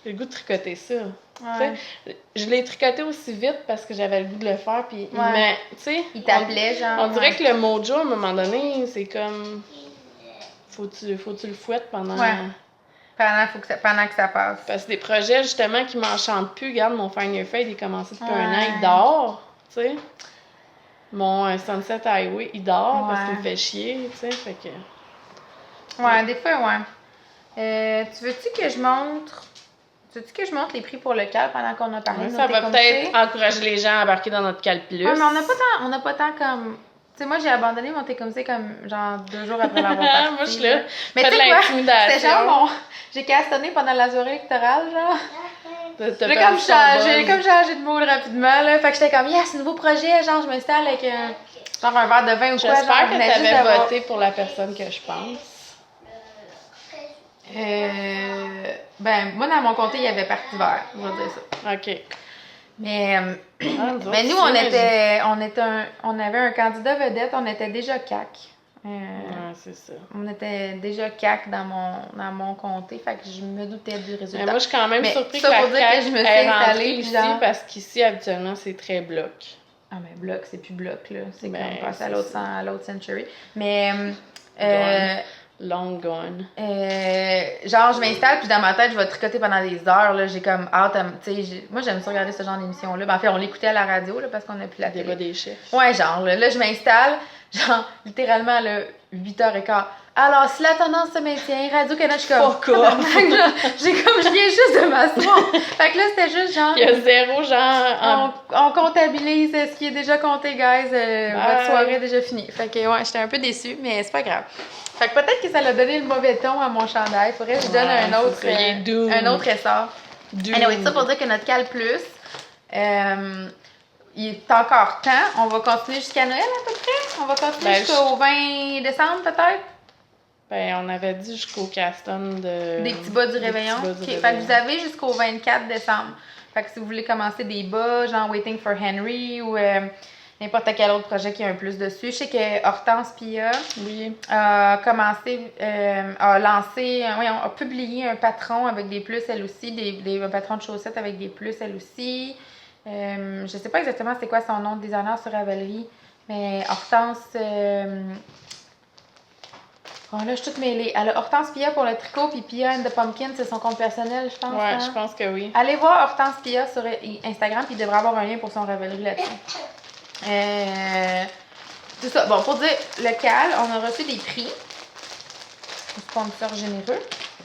B: J'ai le goût de tricoter ça.
A: Ouais.
B: Tu sais, je l'ai tricoté aussi vite parce que j'avais le goût de le faire, puis...
A: Ouais.
B: Mais, tu sais...
A: Il t'appelait, genre.
B: On dirait que le mojo, à un moment donné, c'est comme... Faut que tu le fouettes pendant...
A: Ouais. Pendant que ça passe.
B: Parce que des projets, justement, qui m'enchantent plus. Regarde, mon Find Your Fade, il est commencé depuis un an,
A: Ouais.
B: il dort, tu sais. Mon Sunset Highway, il dort parce
A: Ouais.
B: qu'il me fait chier, tu sais, fait que...
A: Ouais, des fois, ouais. Tu veux-tu que je montre les prix pour le cal pendant qu'on a parlé de
B: Ça
A: nos
B: va
A: Tecumseh?
B: peut-être encourager les gens à embarquer dans notre cal plus.
A: Ouais, mais on n'a pas tant comme... Tu sais, moi, j'ai abandonné mon Tecumseh comme, genre, 2 jours après l'avoir parti.
B: Moi, je suis là.
A: Mais
B: Fais
A: tu
B: de
A: sais quoi?
B: l'intimidation.
A: C'était genre J'ai castonné pendant la soirée électorale, genre.
B: T'as
A: J'ai
B: perdu ton buzz.
A: changé de mood rapidement, là. Fait que j'étais comme, yes, nouveau projet, genre, je m'installe avec genre un verre de vin ou quoi.
B: J'espère
A: genre,
B: que
A: je venais juste
B: t'avais
A: d'avoir-
B: voté pour la personne que je pense.
A: Ben, moi, dans mon comté, il y avait Parti vert, on va dire ça.
B: OK.
A: Mais,
B: Mais
A: nous, on avait un candidat vedette, on était déjà CAQ.
B: Ouais, c'est ça.
A: On était déjà CAQ dans mon comté, fait que je me doutais du
B: Mais
A: résultat.
B: moi, je suis quand même
A: Mais
B: surprise
A: ça
B: que la
A: pour dire que
B: CAQ
A: je me suis
B: est rentrée
A: installée,
B: ici
A: genre-
B: parce qu'ici, habituellement, c'est très bloc.
A: Ah, mais bloc, c'est plus bloc, là. C'est
B: Ben,
A: comme passer
B: c'est
A: à l'autre century. Mais,
B: Long gone.
A: genre, je m'installe, puis dans ma tête, je vais tricoter pendant des heures, là. J'ai comme hâte, tu sais, moi, j'aime ça regarder ce genre d'émission-là. Ben, en fait, on l'écoutait à la radio, là, parce qu'on n'a plus la
B: Débat
A: télé.
B: des chiffres.
A: Ouais, genre, là, je m'installe, genre, littéralement, là, 8h15. Alors, si la tendance se maintient, Radio-Canada, je suis comme...
B: Fuck off.
A: tabarnak, là, je viens juste de m'asseoir. Fait que là, c'était juste genre...
B: Il y a zéro genre...
A: On comptabilise ce qui est déjà compté, guys.
B: Bye.
A: Votre soirée est déjà finie. Fait que, ouais, j'étais un peu déçue, mais c'est pas grave. Fait que peut-être que ça l'a donné le mauvais ton à mon chandail. Faudrait que je donne
B: Ouais,
A: un autre,
B: c'est ça, il est doux.
A: un autre essor.
B: Doux.
A: Anyway, ça pour dire que notre Cal Plus, il est encore temps. On va continuer jusqu'à Noël à peu près. On va continuer
B: Ben,
A: jusqu'au 20 décembre peut-être.
B: Ben, on avait dit jusqu'au Caston de...
A: Des petits bas du réveillon.
B: petits bas du
A: OK. Fait que
B: réveillon.
A: vous avez jusqu'au 24 décembre. Fait que si vous voulez commencer des bas, genre Waiting for Henry ou n'importe quel autre projet qui a un plus dessus. Je sais que Hortense Pia
B: Oui.
A: a commencé, a lancé, a publié un patron avec des plus elle aussi, un patron de chaussettes avec des plus elle aussi. Je sais pas exactement c'est quoi son nom de designer sur Ravelry, mais Hortense... Oh là, je suis toute mêlée. Elle a Hortense Pia pour le tricot, puis Pia and the Pumpkin, c'est son compte personnel, je pense.
B: Ouais,
A: hein?
B: je pense que oui.
A: Allez voir Hortense Pia sur Instagram, puis il devrait avoir un lien pour son Ravelry là-dessus. C'est ça. Bon, pour dire lequel, on a reçu des prix. Sponsor généreux.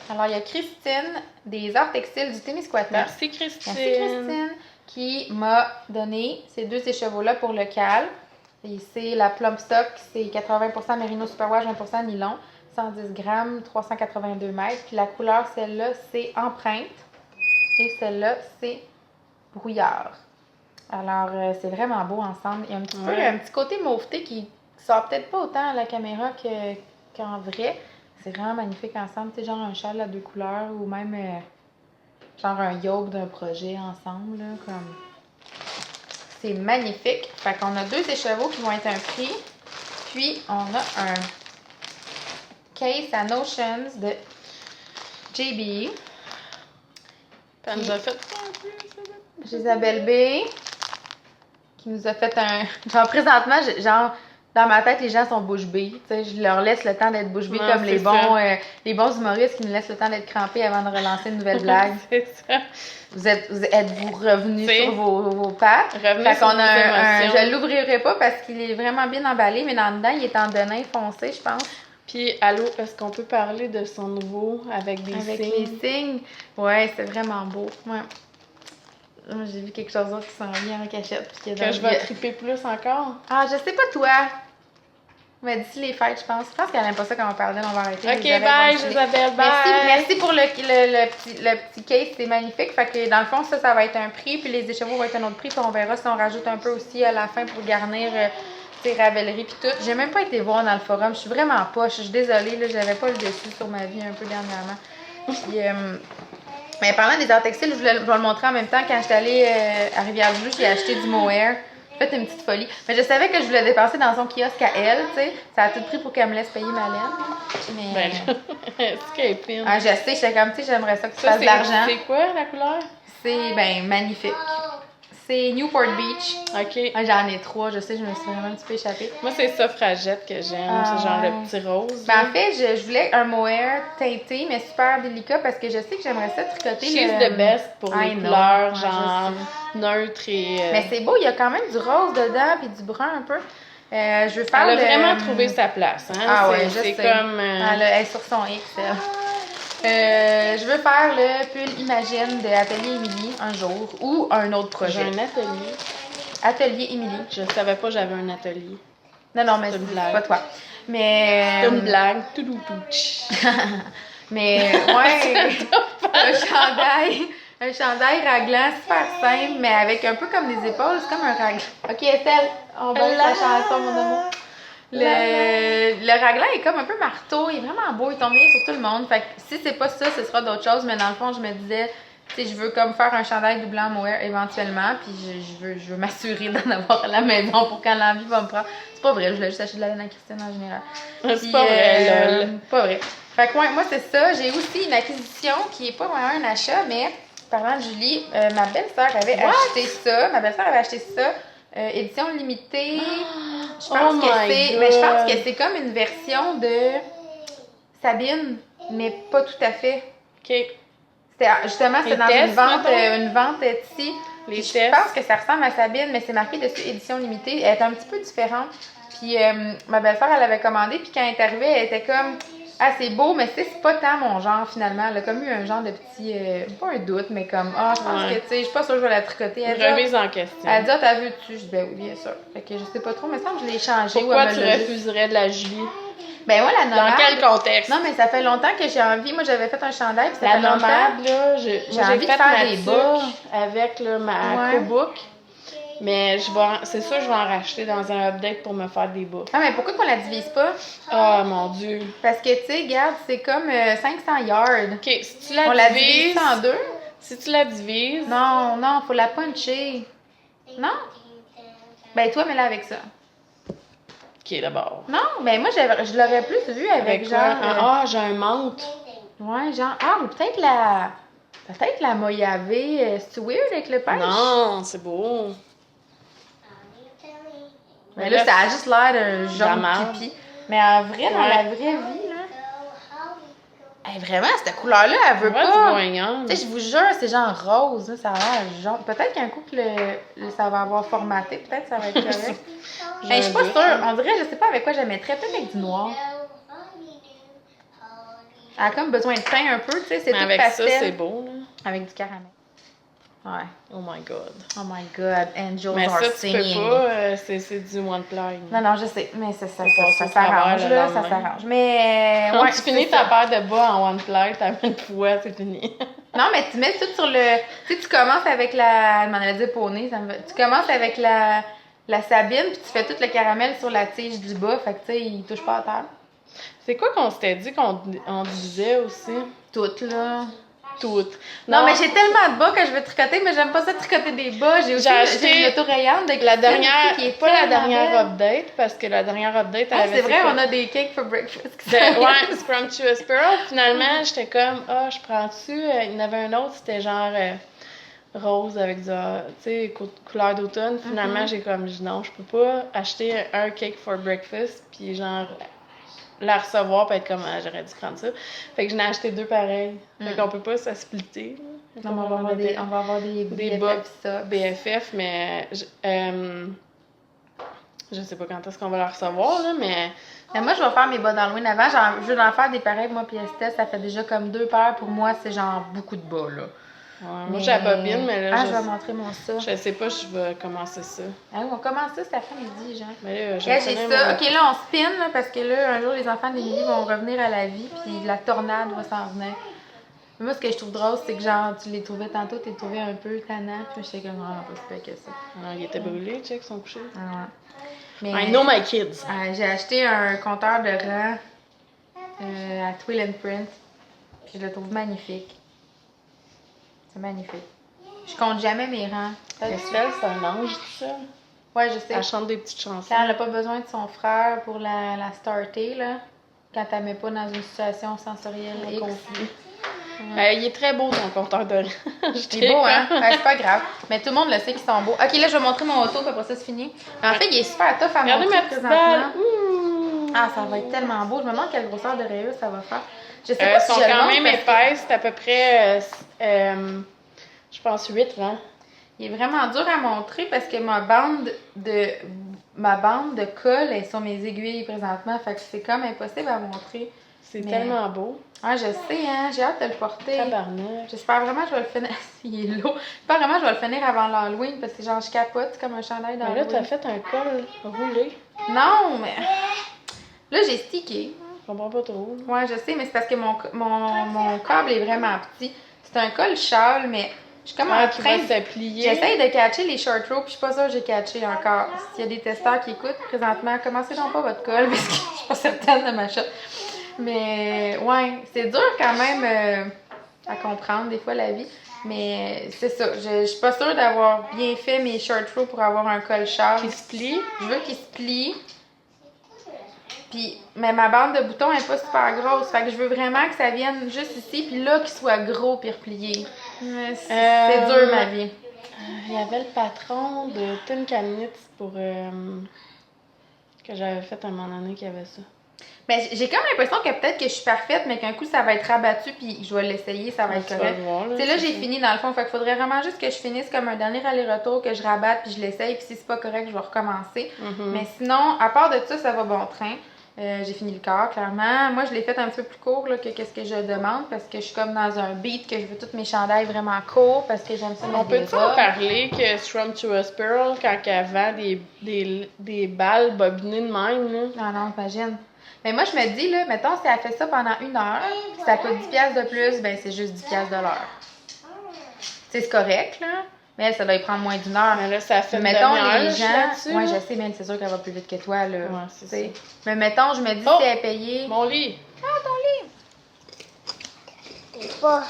A: Alors, il y a Christine des Arts Textiles du Témiscouata.
B: Merci, Christine.
A: Merci, Christine, qui m'a donné ces 2 écheveaux-là pour le cal. Et c'est la Plump Stock, c'est 80% Merino Superwash, 20% nylon, 110 grammes, 382 mètres. Puis la couleur, celle-là, c'est Empreinte. Et celle-là, c'est Brouillard. Alors, c'est vraiment beau ensemble. Il y a un petit peu un petit côté mauveté qui sort peut-être pas autant à la caméra qu'en vrai. C'est vraiment magnifique ensemble. Tu sais, genre un châle à 2 couleurs ou même genre un yoke d'un projet ensemble, là, comme... C'est magnifique. Fait qu'on a 2 écheveaux qui vont être un prix. Puis, on a un case à Notions de JB.
B: Elle nous a fait un peu.
A: Isabelle B. Qui nous a fait un... Genre, présentement, genre... Dans ma tête, les gens sont bouche bée. Tu sais, je leur laisse le temps d'être bouche bée comme les bons humoristes qui nous laissent le temps d'être crampés avant de relancer une nouvelle blague.
B: C'est ça.
A: Êtes-vous revenus sur vos pattes?
B: Revenez sur vos émotions.
A: Je l'ouvrirai pas parce qu'il est vraiment bien emballé, mais dans le dedans, il est en denim foncé, je pense.
B: Puis, allô, est-ce qu'on peut parler de son nouveau avec des signes?
A: Avec les signes. Ouais, c'est vraiment beau. Ouais. J'ai vu quelque chose d'autre qui s'en vient en cachette. Puis
B: que je vais triper plus encore?
A: Ah, je sais pas toi. Mais d'ici les fêtes, je pense. Je pense qu'elle aime pas ça quand on parle d'elle, on va arrêter.
B: Ok, bye, Isabelle, bye!
A: Merci pour le petit case, c'est magnifique. Fait que dans le fond, ça va être un prix, puis les écheveaux vont être un autre prix, puis on verra si on rajoute un peu aussi à la fin pour garnir tes Ravelry puis tout. J'ai même pas été voir dans le forum, je suis vraiment poche. Je suis désolée, là, j'avais pas le dessus sur ma vie un peu dernièrement. Puis, mais parlant des arts textiles, je vais le montrer en même temps. Quand j'étais allée à Rivière-du-Loup, j'ai acheté du mohair. J'ai fait une petite folie. Mais je savais que je voulais dépenser dans son kiosque à elle, tu sais. Ça a tout pris pour qu'elle me laisse payer ma laine. Mais...
B: est-ce qu'elle est fine?
A: Ah, je sais, j'étais comme, tu sais, j'aimerais ça que tu fasses de l'argent.
B: C'est quoi la couleur?
A: C'est, magnifique. C'est Newport Beach.
B: OK.
A: Ah, j'en ai 3, je sais, je me suis vraiment un petit peu échappée.
B: Moi, c'est suffragette que j'aime. C'est genre le petit rose.
A: En fait, je voulais un mohair teinté, mais super délicat parce que je sais que j'aimerais ça tricoter.
B: She's the best pour les couleurs, genre neutres et...
A: Mais c'est beau, il y a quand même du rose dedans puis du brun un peu. Je veux faire
B: Elle a vraiment trouvé sa place. Hein?
A: Ah ouais, je sais.
B: Comme...
A: Elle est sur son X, je veux faire le pull Imagine de Atelier Émilie un jour ou un autre projet.
B: J'ai un atelier.
A: Atelier Émilie.
B: Je savais pas que j'avais un atelier.
A: Non, mais c'est pas toi. Mais...
B: C'est une blague.
A: Mais, ouais, un chandail raglan super simple, mais avec un peu comme des épaules. C'est comme un raglan. OK, Estelle, on va la chanson, mon amour. Le raglan est comme un peu marteau, il est vraiment beau, il tombe bien sur tout le monde. Fait que si c'est pas ça, ce sera d'autres choses, mais dans le fond, je me disais, tu sais, je veux comme faire un chandail doublant mohair éventuellement, puis je veux m'assurer d'en avoir à la maison pour quand l'envie va me prendre. C'est pas vrai, je voulais juste acheter de la laine à Christine en général.
B: C'est pas vrai, lol.
A: Pas vrai. Fait que ouais, moi c'est ça. J'ai aussi une acquisition qui est pas vraiment un achat, mais parlant de Julie, ma belle-sœur avait acheté ça. Ma belle-sœur avait acheté ça. Édition limitée. Je pense je pense que c'est comme une version de Sabine, mais pas tout à fait.
B: OK.
A: Justement, c'était dans une vente Etsy. Je pense que ça ressemble à Sabine, mais c'est marqué dessus édition limitée. Elle est un petit peu différente. Puis ma belle-sœur, elle avait commandé, puis quand elle est arrivée, elle était comme... Ah, c'est beau, mais c'est pas tant mon genre, finalement. Elle a comme eu un genre de petit... pas un doute, mais comme... Ah, je pense que, tu sais, je suis pas sûre que je vais la tricoter.
B: Remise en question.
A: Elle dit, ah, t'as vu-tu? Je dis, ben oui, bien sûr. Fait que je sais pas trop, mais ça me semble que je l'ai changé.
B: Pourquoi tu refuserais de la Julie?
A: Ben ouais, la nomade...
B: Dans quel contexte?
A: Non, mais ça fait longtemps que j'ai envie. Moi, j'avais fait un chandail, puis ça fait longtemps...
B: La nomade, là, j'ai
A: envie de faire des bas
B: avec là, ma co-book. Mais c'est sûr, je vais en racheter dans un update pour me faire des bas.
A: Ah, mais pourquoi qu'on la divise pas?
B: Oh mon Dieu.
A: Parce que, tu sais, regarde, c'est comme 500 yards.
B: OK, si tu
A: On
B: la
A: la divise
B: divises...
A: en deux?
B: Si tu la divises...
A: Non, faut la puncher. Non? Ben, toi, mets-la avec ça.
B: OK, d'abord.
A: Non, ben moi, je l'aurais plus vu avec genre...
B: Ah, j'ai un menthe.
A: Ouais, genre... Ah, ou peut-être la... Peut-être la Mojave. C'est-tu weird avec le pêche?
B: Non, c'est beau.
A: Mais là, ça a juste l'air d'un
B: la
A: jaune
B: marde.
A: pipi. Mais en vrai, dans la vraie vie, là... Hey, vraiment, cette couleur-là, elle veut
B: What's
A: pas...
B: going on?
A: Tu sais, je vous jure, c'est genre rose, là, ça a l'air jaune. Peut-être qu'un coup que ça va avoir formaté, peut-être ça va être correct.
B: J'ai
A: Je suis
B: un
A: pas
B: doute,
A: sûre.
B: là.
A: On dirait, je sais pas avec quoi je la mettrais, peut-être avec du noir. Elle a comme besoin de teint un peu, tu sais, c'est
B: Mais
A: tout
B: avec
A: pastel.
B: ça, c'est beau, là.
A: Avec du caramel. Ouais.
B: Oh my God.
A: Oh my God, angels
B: Mais
A: are
B: ça, tu
A: singing.
B: peux pas, c'est du one ply.
A: Non, je sais, mais ça
B: passer au
A: s'arrange,
B: travers le
A: là, ça
B: lendemain.
A: s'arrange. Mais,
B: Quand
A: ouais,
B: tu finis
A: c'est
B: ta
A: ça.
B: paire de bas en one ply, t'as une fois, c'est fini.
A: Non, mais tu mets tout sur le... Tu sais, tu commences avec la... Je m'en allais dire poney, tu commences avec la sabine, puis tu fais tout le caramel sur la tige du bas, fait que, tu sais, il touche pas à terre.
B: C'est quoi qu'on s'était dit qu'on divisait aussi?
A: Toutes, là.
B: Toutes.
A: Non, mais j'ai tellement de bas que je veux tricoter, mais j'aime pas ça tricoter des bas. J'ai aussi
B: acheté
A: une autorayante de
B: La
A: Christine
B: dernière,
A: aussi qui est
B: pas la
A: tellement
B: dernière
A: belle.
B: update, parce que la dernière update, elle
A: Ah,
B: avait
A: c'est vrai,
B: ses
A: on a des cakes for breakfast. qui
B: C'était,
A: sont-
B: ouais, Scrumptious Pearl. Finalement, j'étais comme, je prends-tu? Il y en avait un autre, c'était genre rose avec du, tu sais, couleur d'automne. Finalement, j'ai comme, non, je peux pas acheter un cake for breakfast, puis genre, la recevoir, puis être comme, j'aurais dû prendre ça. Fait que j'en ai acheté deux pareils. Fait qu'on peut pas se splitter.
A: Non, mais on va avoir des
B: des
A: BFF
B: bas
A: ça.
B: BFF, mais je sais pas quand est-ce qu'on va la recevoir, là, mais.
A: Mais moi, je vais faire mes bas d'Halloween avant. Je veux en faire des pareils, moi, puis Estelle, ça fait déjà comme 2 paires. Pour moi, c'est genre beaucoup de bas, là.
B: Ouais, moi, j'ai la bobine, mais là,
A: Ah, je vais montrer mon ça.
B: je sais pas, je vais commencer ça.
A: Ah, on commence ça cet après-midi, genre.
B: Mais là,
A: Là, j'ai ça. Ok, là, on spin, là, parce que là, un jour, les enfants d'Émilie vont revenir à la vie, puis la tornade va s'en venir. Mais moi, ce que je trouve drôle, c'est que, genre, tu les trouvais tantôt, tu les trouvais un peu tannants, puis j'étais comme vraiment pas super que ça.
B: Alors, il était brûlé, check son coucher.
A: Ah, ouais. Mais,
B: I know my kids.
A: j'ai acheté un compteur de rang à Twill and Print, puis je le trouve magnifique. C'est magnifique. Je compte jamais mes rangs.
B: Estelle, c'est un ange, tout ça.
A: Ouais, je sais.
B: Elle chante des petites chansons.
A: Quand elle n'a pas besoin de son frère pour la starter, là, quand elle ne met pas dans une situation sensorielle X.
B: Conflit. Il est très beau, ton compteur de
A: Il est beau, hein? Ouais, c'est pas grave. Mais tout le monde le sait qu'ils sont beaux. Ok, là, je vais montrer mon auto, puis après ça, c'est fini. En fait, il est super tough à
B: Regardez
A: montrer
B: ma petite
A: présentement.
B: balle. Ouh.
A: Ah, ça va être tellement beau. Je me demande quelle grosseur de rayure ça va faire. Je sais pas
B: Elles
A: si
B: sont
A: je le
B: quand
A: montre
B: même
A: parce que
B: épaisses, c'est à peu près, je pense, 8 rangs.
A: il est vraiment dur à montrer parce que ma bande de colle est sur mes aiguilles présentement. Fait que c'est comme impossible à montrer.
B: C'est
A: Mais-
B: tellement beau.
A: Ah, je sais, hein? J'ai hâte de le porter.
B: Tabarnak.
A: J'espère vraiment que je vais le finir. Il est lourd. J'espère vraiment que je vais le finir avant l'Halloween parce que genre je capote, c'est comme un chandail
B: Mais là,
A: d'Halloween.
B: t'as fait un col roulé.
A: Non, mais. Là, j'ai stické.
B: Je comprends pas trop.
A: Ouais, je sais, mais c'est parce que mon câble est vraiment petit. C'est un col châle, mais je suis comme en
B: Qui
A: train
B: va
A: de.
B: se plier.
A: J'essaye de catcher les short ropes, puis je suis pas sûre que j'ai catché encore. S'il y a des testeurs qui écoutent présentement, commencez donc pas votre col parce que je suis pas certaine de ma shot. Mais ouais, c'est dur quand même à comprendre des fois la vie. Mais c'est ça, je suis pas sûre d'avoir bien fait mes short rows pour avoir un col châle.
B: Qui se plie.
A: Je veux qu'il se plie. Puis, mais ma bande de boutons est pas super grosse. Fait que je veux vraiment que ça vienne juste ici, puis là qu'il soit gros puis replié. Mais c'est dur ma vie.
B: Il y avait le patron de Tin Can Knits pour que j'avais fait à un moment donné qui avait ça.
A: Mais j'ai comme l'impression que peut-être que je suis parfaite, mais qu'un coup ça va être rabattu, puis je vais l'essayer, ça va être
B: Tu vas
A: correct.
B: voir,
A: Tu sais, là,
B: c'est
A: j'ai
B: ça.
A: fini dans le fond. Fait qu'il faudrait vraiment juste que je finisse comme un dernier aller-retour, que je rabatte, puis je l'essaye, puis si c'est pas correct, je vais recommencer. Mais sinon, à part de ça va bon train. J'ai fini le corps, clairement. Moi, je l'ai fait un petit peu plus court là, que qu'est-ce que je demande, parce que je suis comme dans un beat que je veux toutes mes chandails vraiment courts, parce que j'aime ça
B: On
A: mettre des
B: peut-tu en
A: robes.
B: parler que Scrumptious Pearl, quand elle vend des balles bobinées de même, là?
A: Non, imagine. Mais moi, je me dis, là, mettons, si elle fait ça pendant 1 heure, puis ça coûte 10$ de plus, ben c'est juste 10$ de l'heure. Tu sais, c'est correct, là. Mais elle, ça doit y prendre moins d'1 heure.
B: Mais là, ça fait une
A: mettons
B: demi-heure,
A: les
B: je suis
A: gens.
B: là-dessus,
A: Ouais,
B: là.
A: je sais, mais c'est sûr qu'elle va plus vite que toi, là.
B: Ouais, c'est
A: tu sais.
B: ça.
A: Mais mettons, je me dis
B: Oh!
A: si elle est payée.
B: Mon lit.
C: C'est pas.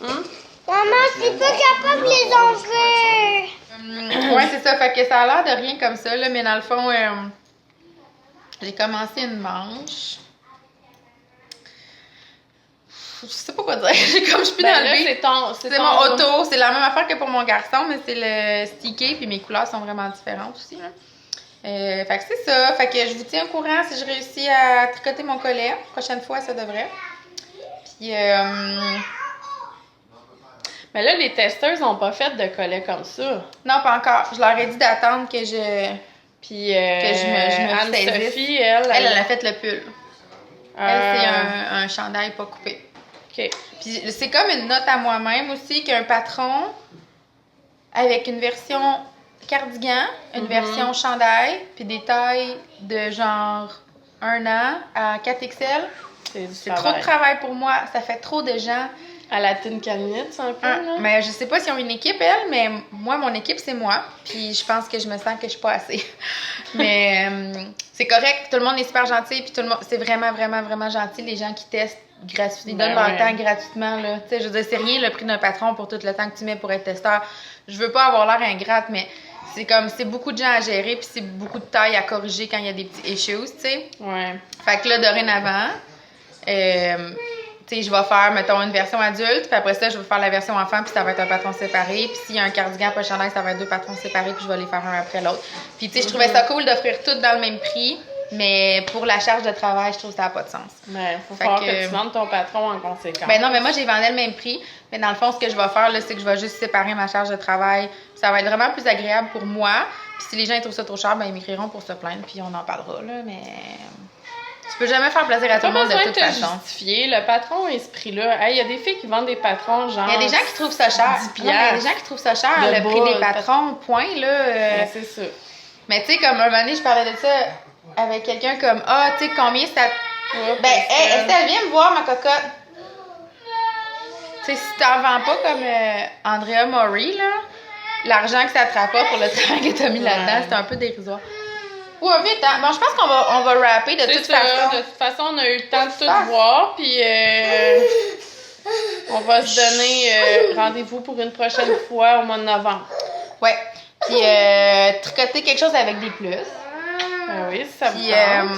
B: Hum?
C: Maman, je suis pas capable de les enlever.
A: Ouais, c'est ça. Fait que ça a l'air de rien comme ça, là. Mais dans le fond, j'ai commencé une manche. Je sais pas quoi dire. Je suis plus
B: Ben
A: dans
B: là,
A: le beat. C'est mon auto, c'est la même affaire que pour mon garçon, mais c'est le stické, puis mes couleurs sont vraiment différentes aussi. Là. Fait que c'est ça. Fait que je vous tiens au courant si je réussis à tricoter mon collet. Prochaine fois, ça devrait. Puis,
B: Mais là, les testeuses n'ont pas fait de collet comme ça.
A: non, pas encore. Je leur ai dit d'attendre que je.
B: Puis,
A: je me saisisse.
B: Anne-Sophie, elle
A: Elle a fait le pull. Elle, c'est un chandail pas coupé.
B: OK.
A: Puis c'est comme une note à moi-même aussi qu'un patron avec une version cardigan, une version chandail, puis des tailles de genre 1 an à 4XL. C'est trop de travail pour moi. Ça fait trop de gens.
B: À la Tine Calnitz, un peu, là.
A: Mais je sais pas si ont une équipe, elle, mais moi, mon équipe, c'est moi. Puis je pense que je me sens que je suis pas assez. Mais c'est correct. Tout le monde est super gentil. Puis tout le monde, c'est vraiment, vraiment, vraiment gentil. Les gens qui testent gratuitement. Ils donnent leur temps gratuitement, là. Tu sais, je veux dire, c'est rien le prix d'un patron pour tout le temps que tu mets pour être testeur. Je veux pas avoir l'air ingrate, mais c'est comme, c'est beaucoup de gens à gérer. Puis c'est beaucoup de tailles à corriger quand il y a des petits issues, tu sais.
B: Ouais.
A: Fait que là, dorénavant, tu sais, je vais faire, mettons, une version adulte, puis après ça, je vais faire la version enfant, puis ça va être un patron séparé. Puis s'il y a un cardigan pas chandail, ça va être 2 patrons séparés, puis je vais les faire un après l'autre. Puis tu sais, je trouvais ça cool d'offrir tout dans le même prix, mais pour la charge de travail, je trouve que ça n'a pas de sens.
B: Mais faut falloir que tu vendes ton patron en conséquence.
A: Ben non, mais moi, j'ai vendu le même prix. Mais dans le fond, ce que je vais faire, là, c'est que je vais juste séparer ma charge de travail. Ça va être vraiment plus agréable pour moi. Puis si les gens ils trouvent ça trop cher, ben ils m'écriront pour se plaindre, puis on en parlera, là, mais... Tu peux jamais faire plaisir à tout le monde de toute façon.
B: Justifier. Le patron est ce prix-là. Il y a des filles qui vendent des patrons genre.
A: Il y a des gens qui trouvent ça cher.
B: 10
A: Non, mais il y a des gens qui trouvent ça cher, le prix des patrons, point, là.
B: Ouais, c'est ça.
A: Mais tu sais, comme un moment donné, je parlais de ça avec quelqu'un comme, tu sais, combien ça.
B: Ouais,
A: Ben, hey, Estelle, viens me voir, ma cocotte. Tu sais, si t'en vends pas comme Andrea Maury, là, l'argent que ça te rapporte pour le travail que t'as mis là-dedans, c'est un peu dérisoire. Ouais, vite, hein. Bon, je pense qu'on va rapper de toute façon.
B: De toute façon, on a eu le temps de tout voir, puis on va se donner rendez-vous pour une prochaine fois au mois de novembre.
A: Ouais. Puis tricoter quelque chose avec des plus.
B: Oui, ça vous
A: Puis
B: tente.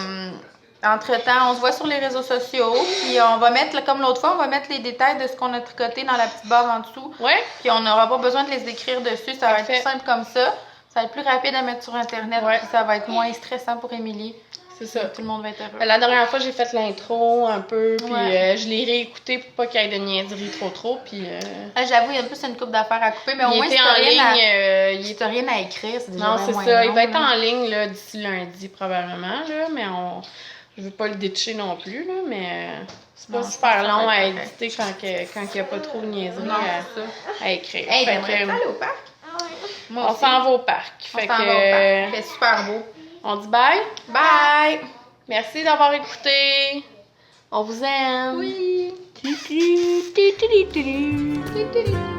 A: entre-temps, on se voit sur les réseaux sociaux. Puis on va mettre, comme l'autre fois, on va mettre les détails de ce qu'on a tricoté dans la petite barre en dessous.
B: Ouais.
A: Puis on n'aura pas besoin de les écrire dessus. Ça va être plus simple comme ça. Ça va être plus rapide à mettre sur Internet.
B: Ouais.
A: Puis ça va être moins stressant pour Émilie.
B: C'est ça.
A: Tout le monde va être heureux.
B: La dernière fois, j'ai fait l'intro un peu, puis
A: Ouais.
B: je l'ai réécouté pour pas qu'il y ait de niaiseries trop, puis...
A: J'avoue, il y a plus une couple d'affaires à couper, mais au
B: il
A: moins,
B: était
A: si
B: en
A: t'as rien
B: ligne,
A: si t'as rien à écrire, c'est déjà
B: Non,
A: bien
B: c'est
A: moins
B: ça. Il
A: long,
B: va être
A: là.
B: en ligne là, d'ici lundi, probablement, là, mais je veux pas le ditcher non plus, là, mais c'est pas
A: Non,
B: super
A: ça va
B: long à
A: être correct.
B: éditer quand il n'y a pas trop de niaiseries
A: Non, c'est ça.
B: à écrire.
A: Hey,
B: Fait
A: t'aimerais
B: que,
A: ça aller au parc? Moi
B: on
A: aussi.
B: s'en va au parc.
A: On
B: Fait
A: s'en va au parc.
B: que,
A: Il fait super beau.
B: on dit bye.
A: Bye!
B: Merci d'avoir écouté. On vous aime.
A: Oui!
B: Tutu, tutu, tutu.
A: Tudu.